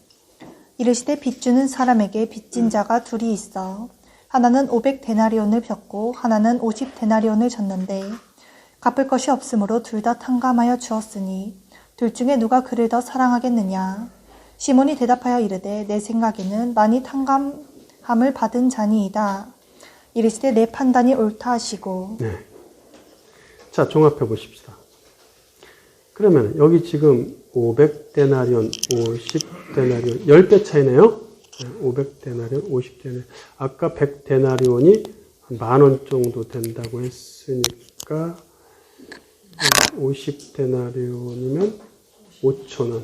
이르시되 빚주는 사람에게 빚진 자가 둘이 있어 하나는 500데나리온을 졌고 하나는 50데나리온을 졌는데 갚을 것이 없으므로 둘 다 탕감하여 주었으니 둘 중에 누가 그를 더 사랑하겠느냐. 시몬이 대답하여 이르되 내 생각에는 많이 탕감함을 받은 자니이다. 이르시되 내 판단이 옳다 하시고. 네. 자, 종합해 보십시다. 그러면 여기 지금 500데나리온, 50데나리온, 10배 차이네요. 500데나리온, 50데나리온. 아까 100데나리온이 10,000원 정도 된다고 했으니까 50데나리온이면 5,000원.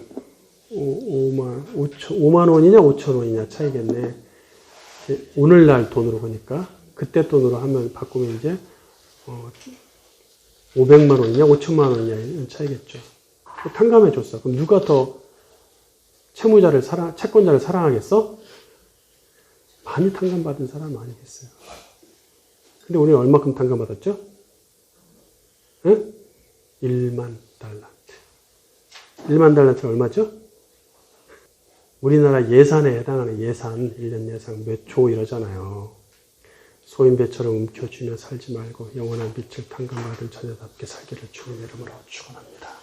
5만 원이냐 5천 원이냐 차이겠네. 오늘날 돈으로 보니까 그때 돈으로 하면 바꾸면 이제 500만 원이냐 5천만 원이냐 이런 차이겠죠. 탕감해 줬어. 그럼 누가 더 채권자를 사랑하겠어? 많이 탕감받은 사람 아니겠어요. 근데 우리는 얼마큼 탕감받았죠? 응? 1만 달란트. 1만 달란트가 얼마죠? 우리나라 예산에 해당하는 예산, 1년 예산 몇 조 이러잖아요. 소인배처럼 움켜쥐며 살지 말고 영원한 빛을 탕감받은 처녀답게 살기를 주님 이름으로 축원합니다.